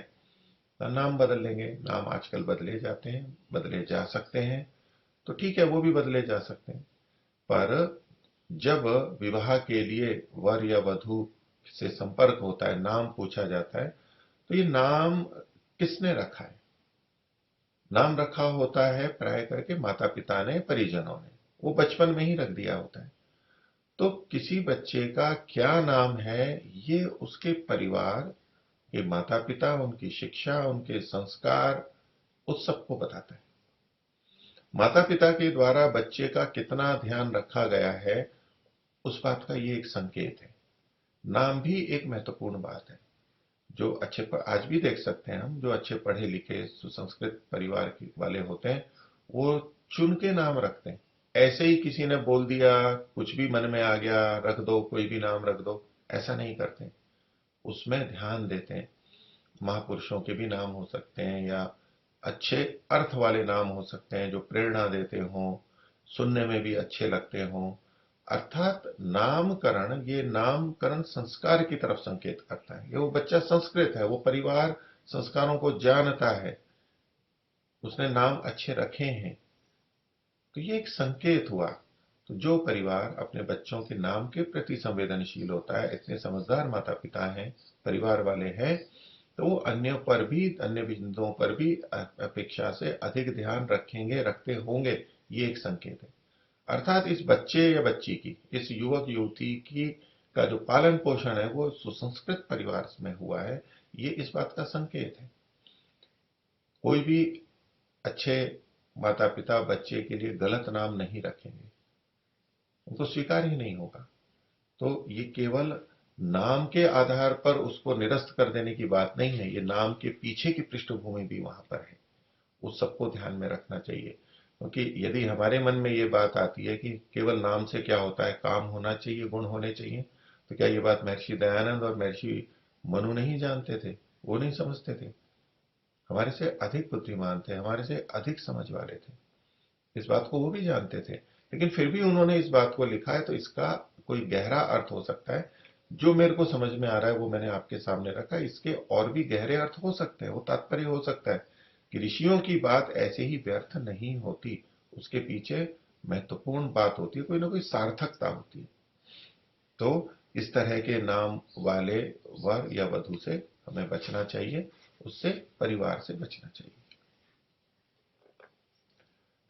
तो नाम बदल लेंगे। नाम आजकल बदले जाते हैं, बदले जा सकते हैं, तो ठीक है, वो भी बदले जा सकते हैं। पर जब विवाह के लिए वर या वधू से संपर्क होता है, नाम पूछा जाता है, तो ये नाम किसने रखा है? नाम रखा होता है प्राय करके माता पिता ने, परिजनों ने, वो बचपन में ही रख दिया होता है। तो किसी बच्चे का क्या नाम है, ये उसके परिवार के माता पिता, उनकी शिक्षा, उनके संस्कार, उस सबको बताता है। माता पिता के द्वारा बच्चे का कितना ध्यान रखा गया है, उस बात का ये एक संकेत है। नाम भी एक महत्वपूर्ण बात है। जो आज भी देख सकते हैं हम, जो अच्छे पढ़े लिखे सुसंस्कृत परिवार के वाले होते हैं, वो चुन के नाम रखते हैं। ऐसे ही किसी ने बोल दिया, कुछ भी मन में आ गया, रख दो, कोई भी नाम रख दो, ऐसा नहीं करते। उसमें ध्यान देते हैं। महापुरुषों के भी नाम हो सकते हैं या अच्छे अर्थ वाले नाम हो सकते हैं जो प्रेरणा देते हों, सुनने में भी अच्छे लगते हों। अर्थात नामकरण, ये नामकरण संस्कार की तरफ संकेत करता है। ये वो बच्चा संस्कृत है, वो परिवार संस्कारों को जानता है, उसने नाम अच्छे रखे हैं, तो ये एक संकेत हुआ। तो जो परिवार अपने बच्चों के नाम के प्रति संवेदनशील होता है, इतने समझदार माता पिता हैं, परिवार वाले हैं, तो वो अन्यों पर भी, अन्य बिंदुओं पर भी अपेक्षा से अधिक ध्यान रखेंगे, रखते होंगे। ये एक संकेत है। अर्थात इस बच्चे या बच्ची की, इस युवक युवती की का जो पालन पोषण है वो सुसंस्कृत परिवार में हुआ है, ये इस बात का संकेत है। कोई भी अच्छे माता पिता बच्चे के लिए गलत नाम नहीं रखेंगे, उनको स्वीकार ही नहीं होगा। तो ये केवल नाम के आधार पर उसको निरस्त कर देने की बात नहीं है, ये नाम के पीछे की पृष्ठभूमि भी वहां पर है, उस सबको ध्यान में रखना चाहिए। क्योंकि यदि हमारे मन में ये बात आती है कि केवल नाम से क्या होता है, काम होना चाहिए, गुण होने चाहिए, तो क्या ये बात महर्षि दयानंद और महर्षि मनु नहीं जानते थे? वो नहीं समझते थे? हमारे से अधिक बुद्धिमान थे, हमारे से अधिक समझ वाले थे, इस बात को वो भी जानते थे। लेकिन फिर भी उन्होंने इस बात को लिखा है, तो इसका कोई गहरा अर्थ हो सकता है। जो मेरे को समझ में आ रहा है वो मैंने आपके सामने रखा। इसके और भी गहरे अर्थ हो सकते हैं, वो तात्पर्य हो सकता है कि ऋषियों की बात ऐसे ही व्यर्थ नहीं होती, उसके पीछे महत्वपूर्ण बात होती है, कोई ना कोई सार्थकता होती है। तो इस तरह के नाम वाले वर या वधु से हमें बचना चाहिए, उससे परिवार से बचना चाहिए।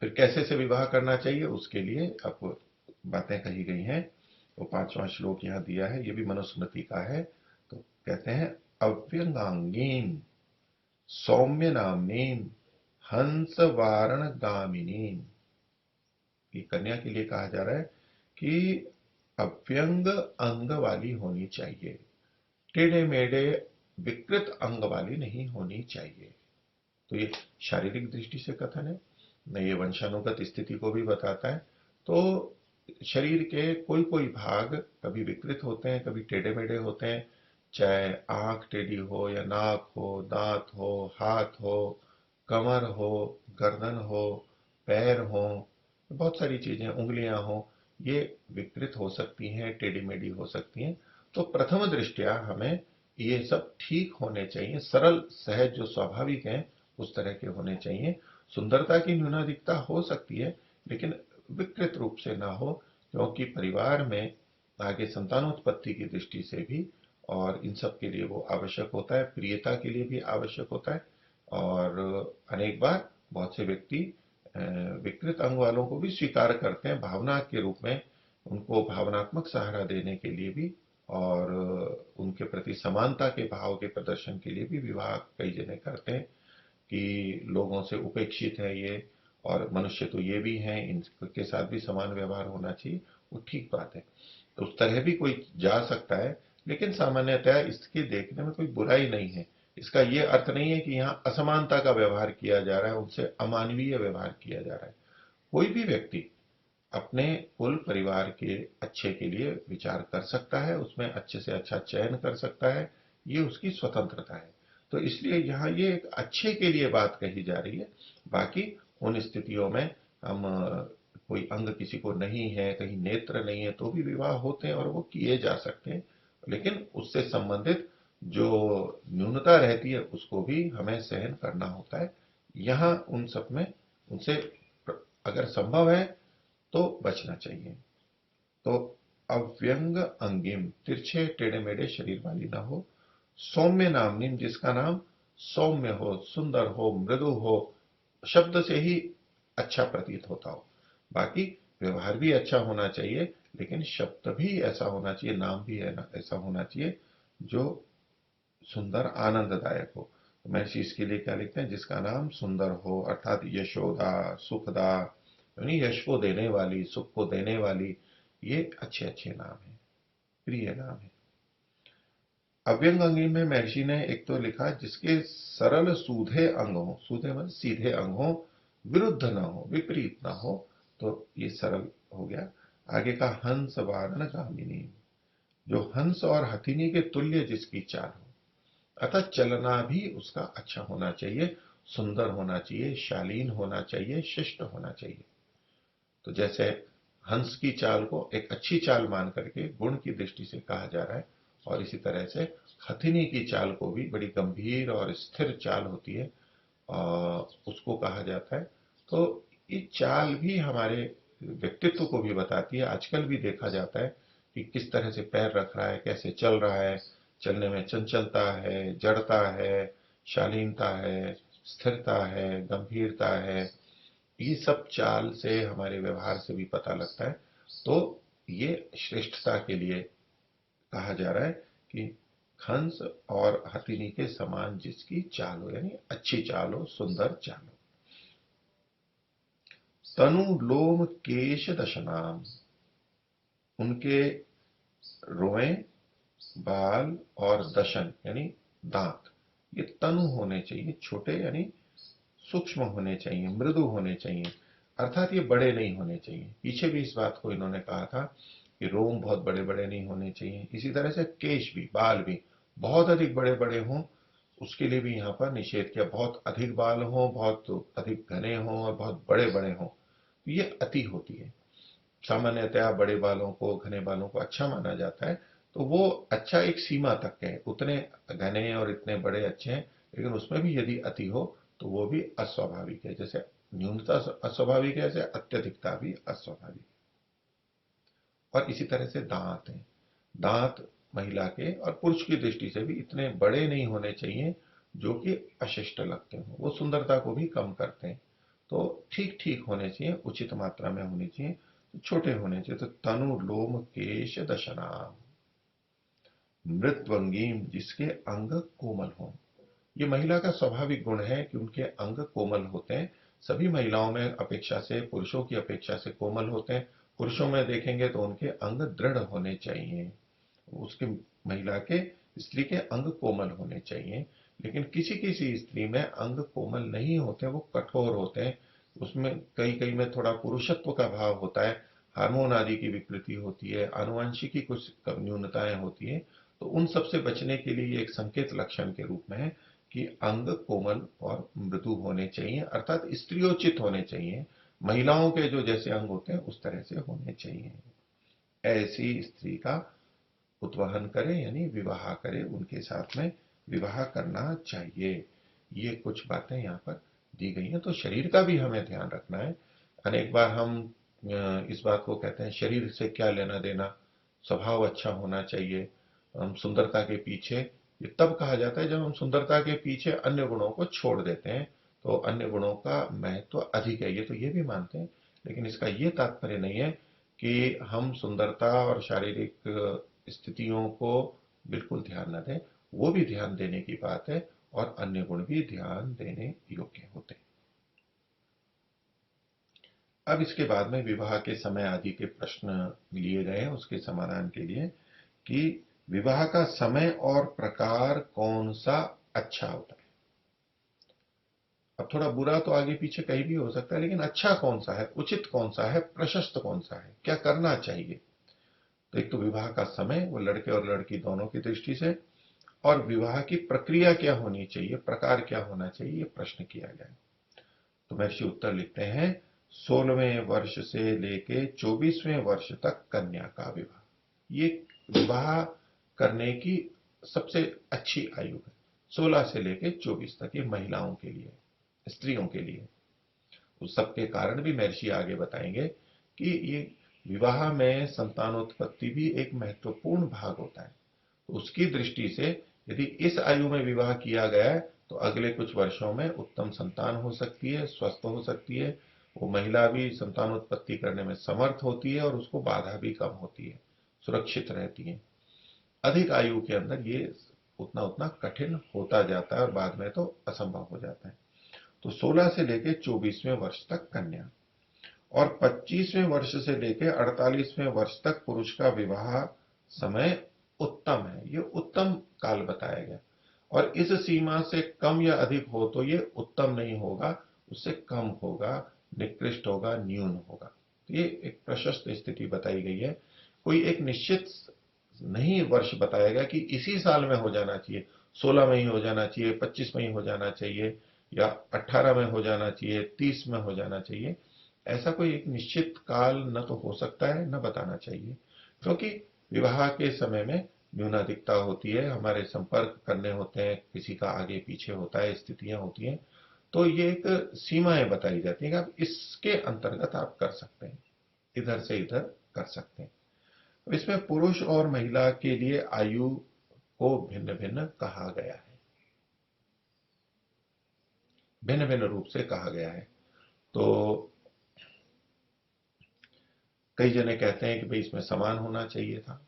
फिर कैसे से विवाह करना चाहिए, उसके लिए अब बातें कही गई हैं। वो 5वां श्लोक यहाँ दिया है, ये भी मनुस्मृति का है। तो कहते हैं, अव्यंगांगीन सौम्य नामनीम हंस वारण गामिनीम। ये कन्या के लिए कहा जा रहा है कि अव्यंग अंग वाली होनी चाहिए, टेढ़े मेढ़े विकृत अंग वाली नहीं होनी चाहिए। तो ये शारीरिक दृष्टि से कथन है, न ये वंशानुगत स्थिति को भी बताता है। तो शरीर के कोई कोई भाग कभी विकृत होते हैं, कभी टेढ़े मेढ़े होते हैं, चाहे आंख टेढ़ी हो या नाक हो, दांत हो, हाथ हो, कमर हो, गर्दन हो, पैर हो, बहुत सारी चीजें, उंगलियां हो, ये विकृत हो सकती हैं, टेढ़ी मेढ़ी हो सकती हैं। तो प्रथम दृष्टया हमें ये सब ठीक होने चाहिए, सरल सहज जो स्वाभाविक हैं उस तरह के होने चाहिए। सुंदरता की न्यूनाधिकता हो सकती है, लेकिन विकृत रूप से ना हो, क्योंकि परिवार में आगे संतानोत्पत्ति की दृष्टि से भी और इन सब के लिए वो आवश्यक होता है, प्रियता के लिए भी आवश्यक होता है। और अनेक बार बहुत से व्यक्ति विकृत अंग वालों को भी स्वीकार करते हैं भावना के रूप में, उनको भावनात्मक सहारा देने के लिए भी, और उनके प्रति समानता के भाव के प्रदर्शन के लिए भी विवाह कई जने करते हैं कि लोगों से उपेक्षित है ये, और मनुष्य तो ये भी हैं, इनके साथ भी समान व्यवहार होना चाहिए। वो ठीक बात है, तो उस तरह भी कोई जा सकता है, लेकिन सामान्यतः इसके देखने में कोई बुराई नहीं है। इसका ये अर्थ नहीं है कि यहाँ असमानता का व्यवहार किया जा रहा है, उनसे अमानवीय व्यवहार किया जा रहा है। कोई भी व्यक्ति अपने कुल परिवार के अच्छे के लिए विचार कर सकता है, उसमें अच्छे से अच्छा चयन कर सकता है, ये उसकी स्वतंत्रता है। तो इसलिए यहाँ ये एक अच्छे के लिए बात कही जा रही है। बाकी उन स्थितियों में हम कोई अंग किसी को नहीं है, कहीं नेत्र नहीं है, तो भी विवाह होते हैं और वो किए जा सकते हैं, लेकिन उससे संबंधित जो न्यूनता रहती है उसको भी हमें सहन करना होता है। यहाँ उन सब में उनसे अगर संभव है तो बचना चाहिए। तो अव्यंग अंगिम, तिरछे टेढ़े मेढ़े शरीर वाली ना हो। सौम्य नामनीम, जिसका नाम सौम्य हो, सुंदर हो, मृदु हो, शब्द से ही अच्छा प्रतीत होता हो। बाकी व्यवहार भी अच्छा होना चाहिए, लेकिन शब्द भी ऐसा होना चाहिए, नाम भी है ना ऐसा होना चाहिए जो सुंदर आनंददायक हो। तो महर्षि इसके लिए क्या लिखते हैं, जिसका नाम सुंदर हो, अर्थात यशोदा, सुखदा, यानी यश को देने वाली, सुख को देने वाली, ये अच्छे अच्छे नाम है, प्रिय नाम है। अव्यंग अंगी में महर्षि ने एक तो लिखा जिसके सरल सूधे अंग हो, सूधे मतलब सीधे अंग हो, विरुद्ध ना हो, विपरीत ना हो, तो ये सरल हो गया। आगे का हंस वादन कामिनी, जो हंस और हथिनी के तुल्य जिसकी चाल हो, अर्थात चलना भी उसका अच्छा होना चाहिए, सुंदर होना चाहिए, शालीन होना चाहिए, शिष्ट होना चाहिए। तो जैसे हंस की चाल को एक अच्छी चाल मान करके गुण की दृष्टि से कहा जा रहा है, और इसी तरह से हथिनी की चाल को भी बड़ी गंभीर और स्थिर चाल होती है, उसको कहा जाता है। तो ये चाल भी हमारे व्यक्तित्व को भी बताती है। आजकल भी देखा जाता है कि किस तरह से पैर रख रहा है, कैसे चल रहा है, चलने में चंचलता है, जड़ता है, शालीनता है, स्थिरता है, गंभीरता है, ये सब चाल से, हमारे व्यवहार से भी पता लगता है। तो ये श्रेष्ठता के लिए कहा जा रहा है कि हंस और हथिनी के समान जिसकी चाल हो, यानी अच्छी चाल हो, सुंदर चाल हो। तनु लोम केश दशनाम, उनके रोए, बाल और दशन यानी दांत, ये तनु होने चाहिए, छोटे यानी सूक्ष्म होने चाहिए, मृदु होने चाहिए, अर्थात ये बड़े नहीं होने चाहिए। पीछे भी इस बात को इन्होंने कहा था कि रोम बहुत बड़े बड़े नहीं होने चाहिए। इसी तरह से केश भी, बाल भी बहुत अधिक बड़े बड़े हों, उसके लिए भी यहाँ पर निषेध किया। बहुत अधिक बाल हों, बहुत अधिक घने हों और बहुत बड़े बड़े हों, तो ये अति होती है। सामान्यतया बड़े बालों को, घने बालों को अच्छा माना जाता है, तो वो अच्छा एक सीमा तक है, उतने घने और इतने बड़े अच्छे हैं, लेकिन उसमें भी यदि अति हो तो वो भी अस्वाभाविक है। जैसे न्यूनता अस्वाभाविक है, जैसे अत्यधिकता भी अस्वाभाविक है। और इसी तरह से दांत हैं, दांत महिला के और पुरुष की दृष्टि से भी इतने बड़े नहीं होने चाहिए जो कि अशिष्ट लगते हो, वो सुंदरता को भी कम करते हैं। तो ठीक ठीक होने चाहिए, उचित मात्रा में होनी चाहिए, तो छोटे होने चाहिए। तो तनु लोम केश दशनाम, मृत्वंगीम, जिसके अंग कोमल हों। ये महिला का स्वाभाविक गुण है कि उनके अंग कोमल होते हैं, सभी महिलाओं में अपेक्षा से, पुरुषों की अपेक्षा से कोमल होते हैं, पुरुषों में देखेंगे तो उनके अंग दृढ़ होने चाहिए, उसके महिला के स्त्री के अंग कोमल होने चाहिए। लेकिन किसी किसी स्त्री में अंग कोमल नहीं होते, वो कठोर होते हैं, उसमें कई कई में थोड़ा पुरुषत्व का भाव होता है, हार्मोन आदि की विकृति होती है, आनुवंशिकी कुछ न्यूनताएं होती है। तो उन सब से बचने के लिए ये एक संकेत लक्षण के रूप में है कि अंग कोमल और मृदु होने चाहिए, अर्थात स्त्रियोचित होने चाहिए, महिलाओं के जो जैसे अंग होते हैं उस तरह से होने चाहिए। ऐसी स्त्री का उद्वहन करे यानी विवाह करे, उनके साथ में विवाह करना चाहिए। ये कुछ बातें यहाँ पर दी गई हैं। तो शरीर का भी हमें ध्यान रखना है। अनेक बार हम इस बात को कहते हैं शरीर से क्या लेना देना, स्वभाव अच्छा होना चाहिए, हम सुंदरता के पीछे, ये तब कहा जाता है जब हम सुंदरता के पीछे अन्य गुणों को छोड़ देते हैं, तो अन्य गुणों का महत्व अधिक है, ये तो ये भी मानते हैं। लेकिन इसका ये तात्पर्य नहीं है कि हम सुंदरता और शारीरिक स्थितियों को बिल्कुल ध्यान न दें, वो भी ध्यान देने की बात है, और अन्य गुण भी ध्यान देने योग्य होते हैं। अब इसके बाद में विवाह के समय आदि के प्रश्न लिए गए हैं उसके समाधान के लिए, कि विवाह का समय और प्रकार कौन सा अच्छा होता है। अब थोड़ा बुरा तो आगे पीछे कहीं भी हो सकता है, लेकिन अच्छा कौन सा है, उचित कौन सा है, प्रशस्त कौन सा है, क्या करना चाहिए। तो एक तो विवाह का समय, वो लड़के और लड़की दोनों की दृष्टि से, और विवाह की प्रक्रिया क्या होनी चाहिए, प्रकार क्या होना चाहिए, ये प्रश्न किया गया है। तो महर्षि उत्तर लिखते हैं, 16वें वर्ष से लेके 24वें वर्ष तक कन्या का विवाह, ये विवाह करने की सबसे अच्छी आयु है। 16 से लेके 24 तक, ये महिलाओं के लिए, स्त्रियों के लिए। उस सबके कारण भी महर्षि आगे बताएंगे कि ये विवाह में संतानोत्पत्ति भी एक महत्वपूर्ण भाग होता है। तो उसकी दृष्टि से यदि इस आयु में विवाह किया गया है तो अगले कुछ वर्षों में उत्तम संतान हो सकती है, स्वस्थ हो सकती है, वो महिला भी संतानोत्पत्ति करने में समर्थ होती है और उसको बाधा भी कम होती है, सुरक्षित रहती है। अधिक आयु के अंदर ये उतना उतना कठिन होता जाता है और बाद में तो असंभव हो जाता है। तो 16 से लेकर 24वें वर्ष तक कन्या, और 25वें वर्ष से लेकर 48वें वर्ष तक पुरुष का विवाह समय उत्तम है, ये उत्तम काल बताया गया। और इस सीमा से कम या अधिक हो तो ये उत्तम नहीं होगा, उससे कम होगा, निकृष्ट होगा, न्यून होगा। तो ये एक प्रशस्त स्थिति बताई गई है। कोई एक निश्चित नहीं वर्ष बताया गया कि इसी साल में हो जाना चाहिए, 16 में ही हो जाना चाहिए, 25 में ही हो जाना चाहिए, या 18 में हो जाना चाहिए, 30 में हो जाना चाहिए। ऐसा कोई एक निश्चित काल न तो हो सकता है, न बताना चाहिए, क्योंकि विवाह के समय में न्यूनाधिकता होती है, हमारे संपर्क करने होते हैं, किसी का आगे पीछे होता है, स्थितियां होती हैं। तो ये एक सीमाएं बताई जाती हैं कि आप इसके अंतर्गत आप कर सकते हैं, इधर से इधर कर सकते हैं। अब इसमें पुरुष और महिला के लिए आयु को भिन्न भिन्न कहा गया है, भिन्न भिन्न रूप से कहा गया है। तो कई जने कहते हैं कि भाई इसमें समान होना चाहिए था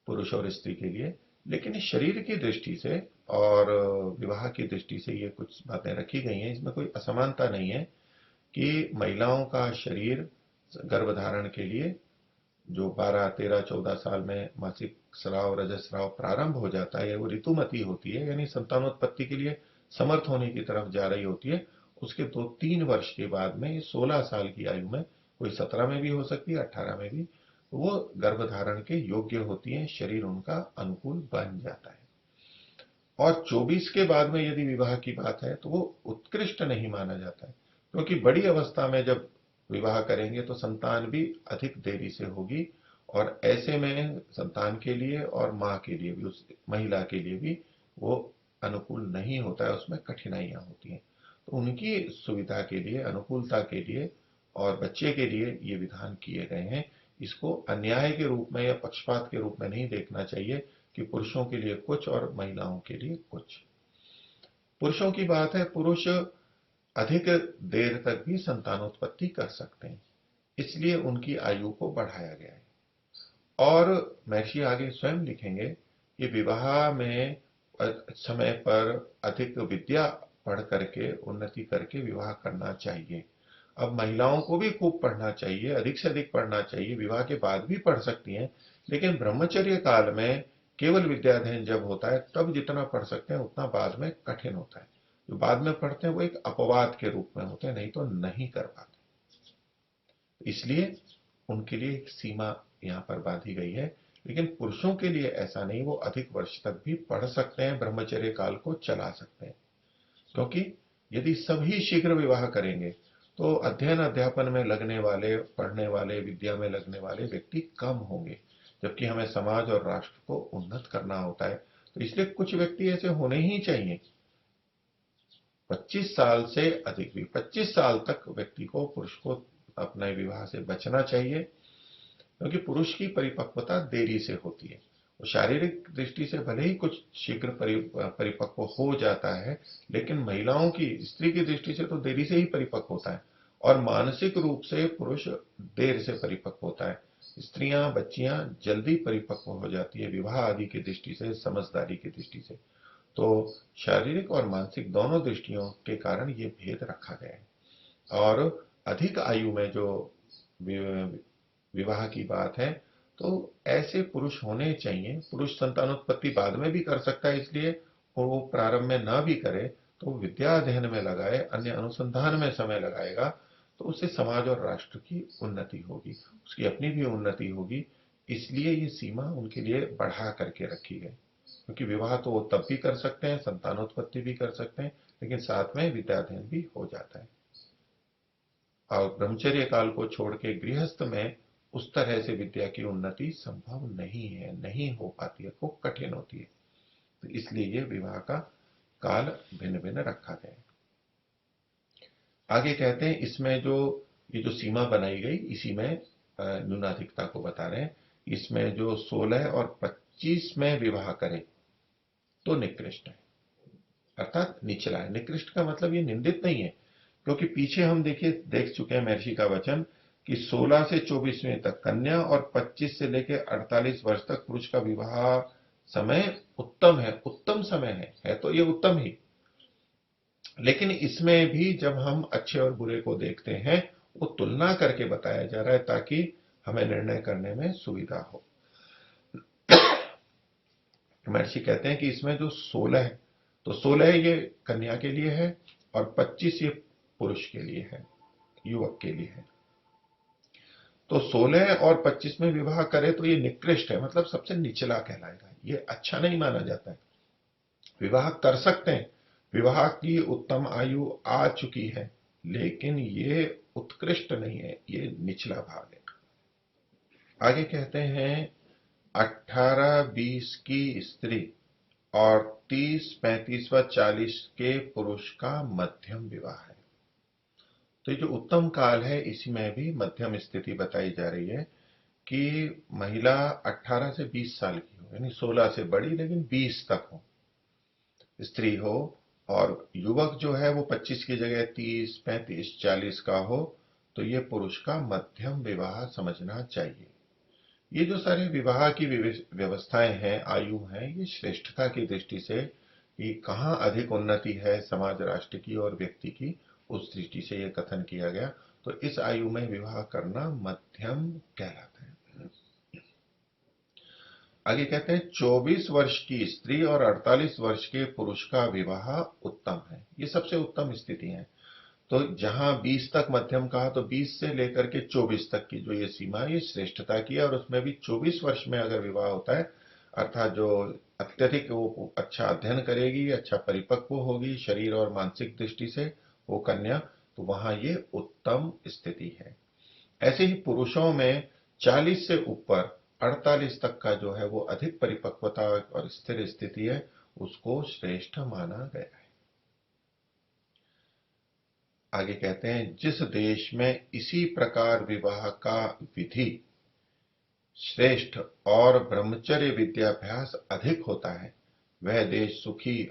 पुरुष और स्त्री के लिए, लेकिन शरीर की दृष्टि से और विवाह की दृष्टि से ये कुछ बातें रखी गई हैं, इसमें कोई असमानता नहीं है कि महिलाओं का शरीर गर्भधारण के लिए जो 12, 13, 14 साल में मासिक स्राव, रजस्राव प्रारंभ हो जाता है, वो ऋतुमती होती है, यानी संतानोत्पत्ति के लिए समर्थ होने की तरफ जा रही होती है। उसके 2-3 वर्ष के बाद में 16 साल की आयु में, कोई 17 में भी हो सकती है, 18 में भी, वो गर्भधारण के योग्य होती है, शरीर उनका अनुकूल बन जाता है। और 24 के बाद में यदि विवाह की बात है तो वो उत्कृष्ट नहीं माना जाता है, क्योंकि बड़ी अवस्था में जब विवाह करेंगे तो संतान भी अधिक देरी से होगी, और ऐसे में संतान के लिए और माँ के लिए भी, उस महिला के लिए भी वो अनुकूल नहीं होता है, उसमें कठिनाइयां होती हैं। तो उनकी सुविधा के लिए, अनुकूलता के लिए और बच्चे के लिए ये विधान किए गए हैं। इसको अन्याय के रूप में या पक्षपात के रूप में नहीं देखना चाहिए कि पुरुषों के लिए कुछ और महिलाओं के लिए कुछ। पुरुषों की बात है, पुरुष अधिक देर तक भी संतानोत्पत्ति कर सकते हैं, इसलिए उनकी आयु को बढ़ाया गया है। और महर्षि आगे स्वयं लिखेंगे कि विवाह में समय पर अधिक विद्या पढ़ करके, उन्नति करके विवाह करना चाहिए। अब महिलाओं को भी खूब पढ़ना चाहिए, अधिक से अधिक पढ़ना चाहिए, विवाह के बाद भी पढ़ सकती हैं, लेकिन ब्रह्मचर्य काल में केवल विद्याध्ययन जब होता है तब जितना पढ़ सकते हैं उतना बाद में कठिन होता है। जो बाद में पढ़ते हैं वो एक अपवाद के रूप में होते हैं, नहीं तो नहीं कर पाते। इसलिए उनके लिए एक सीमा यहाँ पर बांधी गई है। लेकिन पुरुषों के लिए ऐसा नहीं, वो अधिक वर्ष तक भी पढ़ सकते हैं, ब्रह्मचर्य काल को चला सकते हैं। क्योंकि यदि सभी शीघ्र विवाह करेंगे तो अध्ययन अध्यापन में लगने वाले, पढ़ने वाले, विद्या में लगने वाले व्यक्ति कम होंगे, जबकि हमें समाज और राष्ट्र को उन्नत करना होता है। तो इसलिए कुछ व्यक्ति ऐसे होने ही चाहिए। 25 साल से अधिक भी, 25 साल तक व्यक्ति को, पुरुष को अपने विवाह से बचना चाहिए, क्योंकि पुरुष की परिपक्वता देरी से होती है। वो शारीरिक दृष्टि से भले ही कुछ शीघ्र परिपक्व हो जाता है, लेकिन महिलाओं की, स्त्री की दृष्टि से तो देरी से ही परिपक्व होता है, और मानसिक रूप से पुरुष देर से परिपक्व होता है। स्त्रियां, बच्चियां जल्दी परिपक्व हो जाती है विवाह आदि की दृष्टि से, समझदारी की दृष्टि से। तो शारीरिक और मानसिक दोनों दृष्टियों के कारण ये भेद रखा गया है। और अधिक आयु में जो विवाह की बात है, तो ऐसे पुरुष होने चाहिए। पुरुष संतानोत्पत्ति बाद में भी कर सकता है, इसलिए वो प्रारंभ में ना भी करे तो विद्या अध्ययन में लगाए, अन्य अनुसंधान में समय लगाएगा, तो उससे समाज और राष्ट्र की उन्नति होगी, उसकी अपनी भी उन्नति होगी। इसलिए ये सीमा उनके लिए बढ़ा करके रखी है, क्योंकि विवाह तो वो तब भी कर सकते हैं, संतानोत्पत्ति भी कर सकते हैं, लेकिन साथ में विद्याध्ययन भी हो जाता है। और ब्रह्मचर्य काल को छोड़ के गृहस्थ में उस तरह से विद्या की उन्नति संभव नहीं है, नहीं हो पाती है, खूब कठिन होती है। तो इसलिए ये विवाह का काल भिन्न भिन्न रखा गया है। आगे कहते हैं, इसमें जो ये जो सीमा बनाई गई, इसी में न्यूनाधिकता को बता रहे हैं। इसमें जो 16 और 25 में विवाह करे तो निकृष्ट है, अर्थात निचला है। निकृष्ट का मतलब ये निंदित नहीं है, क्योंकि पीछे हम देखिए देख चुके हैं महर्षि का वचन कि 16 से 24वें तक कन्या और 25 से लेकर 48 वर्ष तक पुरुष का विवाह समय उत्तम है, उत्तम समय है तो ये उत्तम ही। लेकिन इसमें भी जब हम अच्छे और बुरे को देखते हैं, वो तुलना करके बताया जा रहा है ताकि हमें निर्णय करने में सुविधा हो। महर्षि कहते हैं कि इसमें जो 16 है, तो 16 ये कन्या के लिए है और 25 ये पुरुष के लिए है, युवक के लिए है। तो 16 और 25 में विवाह करे तो ये निकृष्ट है, मतलब सबसे निचला कहलाएगा, ये अच्छा नहीं माना जाता है। विवाह कर सकते हैं, विवाह की उत्तम आयु आ चुकी है, लेकिन ये उत्कृष्ट नहीं है, ये निचला भाग है। आगे कहते हैं 18-20 की स्त्री और 30-35 व 40 के पुरुष का मध्यम विवाह है। तो ये जो उत्तम काल है, इसमें भी मध्यम स्थिति बताई जा रही है कि महिला 18 से 20 साल की हो, यानी 16 से बड़ी लेकिन 20 तक हो, स्त्री हो, और युवक जो है वो 25 की जगह 30, 35, 40 का हो, तो ये पुरुष का मध्यम विवाह समझना चाहिए। ये जो सारे विवाह की व्यवस्थाएं हैं, आयु हैं, ये श्रेष्ठता की दृष्टि से कि कहाँ अधिक उन्नति है समाज राष्ट्र की और व्यक्ति की, उस दृष्टि से ये कथन किया गया। तो इस आयु में विवाह करना मध्यम कहलाता है। आगे कहते हैं 24 वर्ष की स्त्री और 48 वर्ष के पुरुष का विवाह उत्तम है, ये सबसे उत्तम स्थिति है। तो जहां 20 तक मध्यम कहा, तो 20 से लेकर के 24 तक की जो ये सीमा है, ये श्रेष्ठता की है। और उसमें भी 24 वर्ष में अगर विवाह होता है, अर्थात जो अत्यधिक वो अच्छा अध्ययन करेगी, अच्छा परिपक्व होगी शरीर और मानसिक दृष्टि से वो कन्या, तो वहां ये उत्तम स्थिति है। ऐसे ही पुरुषों में 40 से ऊपर 48 तक का जो है वो अधिक परिपक्वता और स्थिर स्थिति है, उसको श्रेष्ठ माना गया है। आगे कहते हैं, जिस देश में इसी प्रकार विवाह का विधि श्रेष्ठ और ब्रह्मचर्य विद्याभ्यास अधिक होता है, वह देश सुखी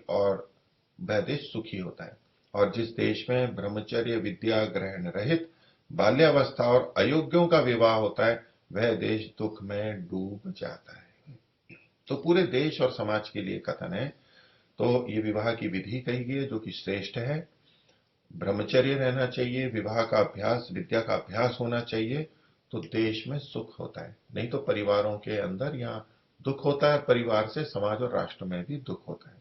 होता है। और जिस देश में ब्रह्मचर्य विद्या ग्रहण रहित बाल्यावस्था और अयोग्यों का विवाह होता है, वह देश दुख में डूब जाता है। तो पूरे देश और समाज के लिए कथन है। तो ये विवाह की विधि कही गई है जो कि श्रेष्ठ है, ब्रह्मचर्य रहना चाहिए, विवाह का अभ्यास, विद्या का अभ्यास होना चाहिए, तो देश में सुख होता है। नहीं तो परिवारों के अंदर यहाँ दुख होता है, परिवार से समाज और राष्ट्र में भी दुख होता है।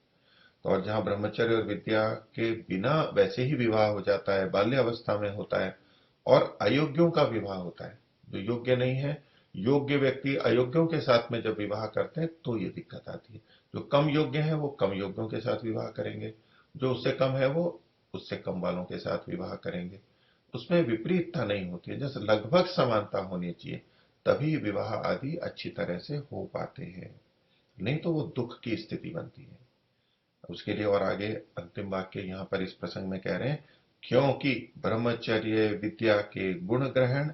तो और जहाँ ब्रह्मचर्य और विद्या के बिना वैसे ही विवाह हो जाता है, बाल्यावस्था में होता है, और अयोग्यों का विवाह होता है, जो योग्य नहीं है, योग्य व्यक्ति अयोग्यों के साथ में जब विवाह करते हैं तो ये दिक्कत आती है। जो कम योग्य है वो कम योग्यों के साथ विवाह करेंगे, जो उससे कम है वो उससे कम वालों के साथ विवाह करेंगे। उसमें विपरीतता नहीं होती है, जैसे लगभग समानता होनी चाहिए, तभी विवाह आदि अच्छी तरह से हो पाते हैं, नहीं तो वो दुख की स्थिति बनती है। उसके लिए और आगे अंतिम वाक्य यहाँ पर इस प्रसंग में कह रहे हैं, क्योंकि ब्रह्मचर्य विद्या के गुण ग्रहण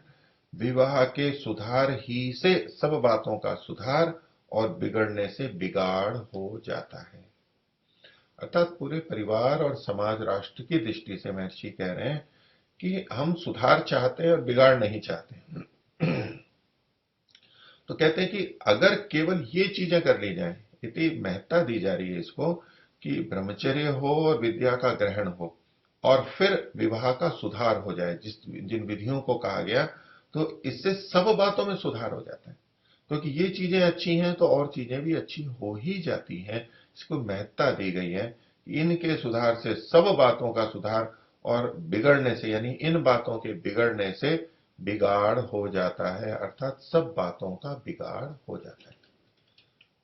विवाह के सुधार ही से सब बातों का सुधार और बिगड़ने से बिगाड़ हो जाता है। अर्थात पूरे परिवार और समाज राष्ट्र की दृष्टि से महर्षि कह रहे हैं कि हम सुधार चाहते हैं और बिगाड़ नहीं चाहते। तो कहते हैं कि अगर केवल ये चीजें कर ली जाएं, इतनी महत्ता दी जा रही है इसको, कि ब्रह्मचर्य हो और विद्या का ग्रहण हो और फिर विवाह का सुधार हो जाए, जिन विधियों को कहा गया, तो इससे सब बातों में सुधार हो जाता है। क्योंकि ये चीजें अच्छी हैं तो और चीजें भी अच्छी हो ही जाती हैं। इसको महत्ता दी गई है कि इनके सुधार से सब बातों का सुधार, और बिगड़ने से यानी इन बातों के बिगड़ने से बिगाड़ हो जाता है, अर्थात सब बातों का बिगाड़ हो जाता है।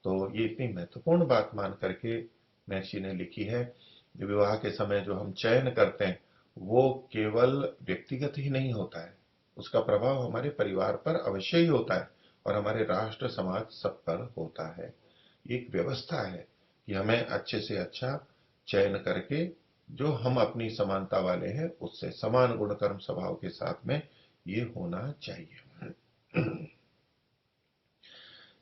तो ये इतनी महत्वपूर्ण बात मान करके महर्षि ने लिखी है। विवाह के समय जो हम चयन करते हैं वो केवल व्यक्तिगत ही नहीं होता है, उसका प्रभाव हमारे परिवार पर अवश्य ही होता है और हमारे राष्ट्र समाज सब पर होता है। एक व्यवस्था है कि हमें अच्छे से अच्छा चयन करके जो हम अपनी समानता वाले हैं उससे समान गुण कर्म स्वभाव के साथ में ये होना चाहिए।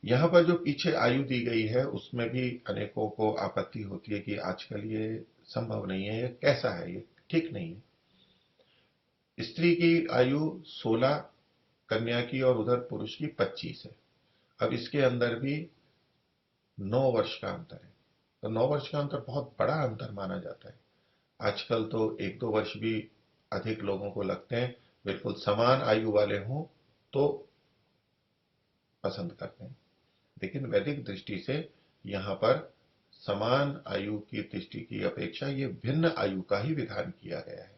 यहाँ पर जो पीछे आयु दी गई है उसमें भी अनेकों को आपत्ति होती है कि आजकल ये संभव नहीं है, ये कैसा है, ये ठीक नहीं है। स्त्री की आयु 16, कन्या की और उधर पुरुष की 25 है। अब इसके अंदर भी 9 वर्ष का अंतर है। तो 9 वर्ष का अंतर बहुत बड़ा अंतर माना जाता है। आजकल तो 1-2 वर्ष भी अधिक लोगों को लगते हैं, बिल्कुल समान आयु वाले हों तो पसंद करते हैं। लेकिन वैदिक दृष्टि से यहाँ पर समान आयु की दृष्टि की अपेक्षा ये भिन्न आयु का ही विधान किया गया है।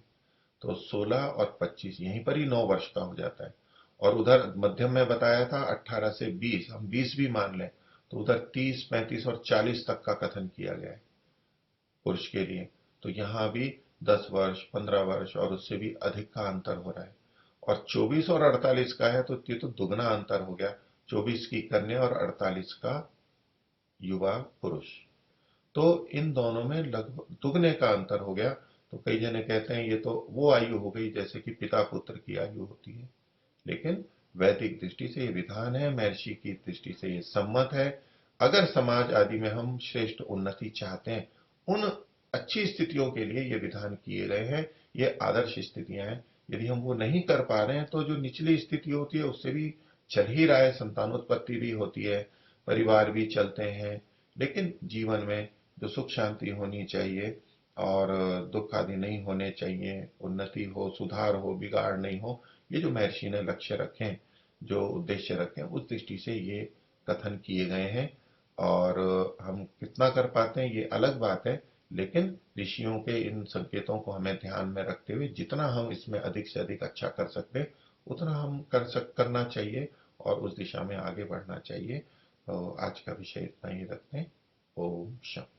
तो 16 और 25 यहीं पर ही 9 वर्ष का हो जाता है। और उधर मध्यम में बताया था 18 से 20, हम 20 भी मान लें तो उधर 30, 35 और 40 तक का कथन किया गया है पुरुष के लिए। तो यहाँ भी 10 वर्ष, 15 वर्ष और उससे भी अधिक का अंतर हो रहा है। और 24 और 48 का है तो ये तो दुगना अंतर हो गया, 24 की कन्या और 48 का युवा पुरुष। तो इन दोनों में लगभग दुगने का अंतर हो गया। तो कई जने कहते हैं ये तो वो आयु हो गई जैसे कि पिता पुत्र की आयु होती है। लेकिन वैदिक दृष्टि से ये विधान है, महर्षि की दृष्टि से ये सम्मत है। अगर समाज आदि में हम श्रेष्ठ उन्नति चाहते हैं, उन अच्छी स्थितियों के लिए ये विधान किए गए हैं, ये आदर्श स्थितियां हैं। यदि हम वो नहीं कर पा रहे हैं तो जो निचली स्थिति होती है उससे भी चल ही रहा है, संतानोत्पत्ति भी होती है, परिवार भी चलते हैं। लेकिन जीवन में जो सुख शांति होनी चाहिए और दुख आदि नहीं होने चाहिए, उन्नति हो, सुधार हो, बिगाड़ नहीं हो, ये जो महर्षि ने लक्ष्य रखे, जो उद्देश्य रखे, उस दृष्टि से ये कथन किए गए हैं। और हम कितना कर पाते हैं ये अलग बात है, लेकिन ऋषियों के इन संकेतों को हमें ध्यान में रखते हुए जितना हम इसमें अधिक से अधिक अच्छा कर सकते उतना हम करना चाहिए और उस दिशा में आगे बढ़ना चाहिए। तो आज का विषय इतना ही रखते हैं। ओम शांति।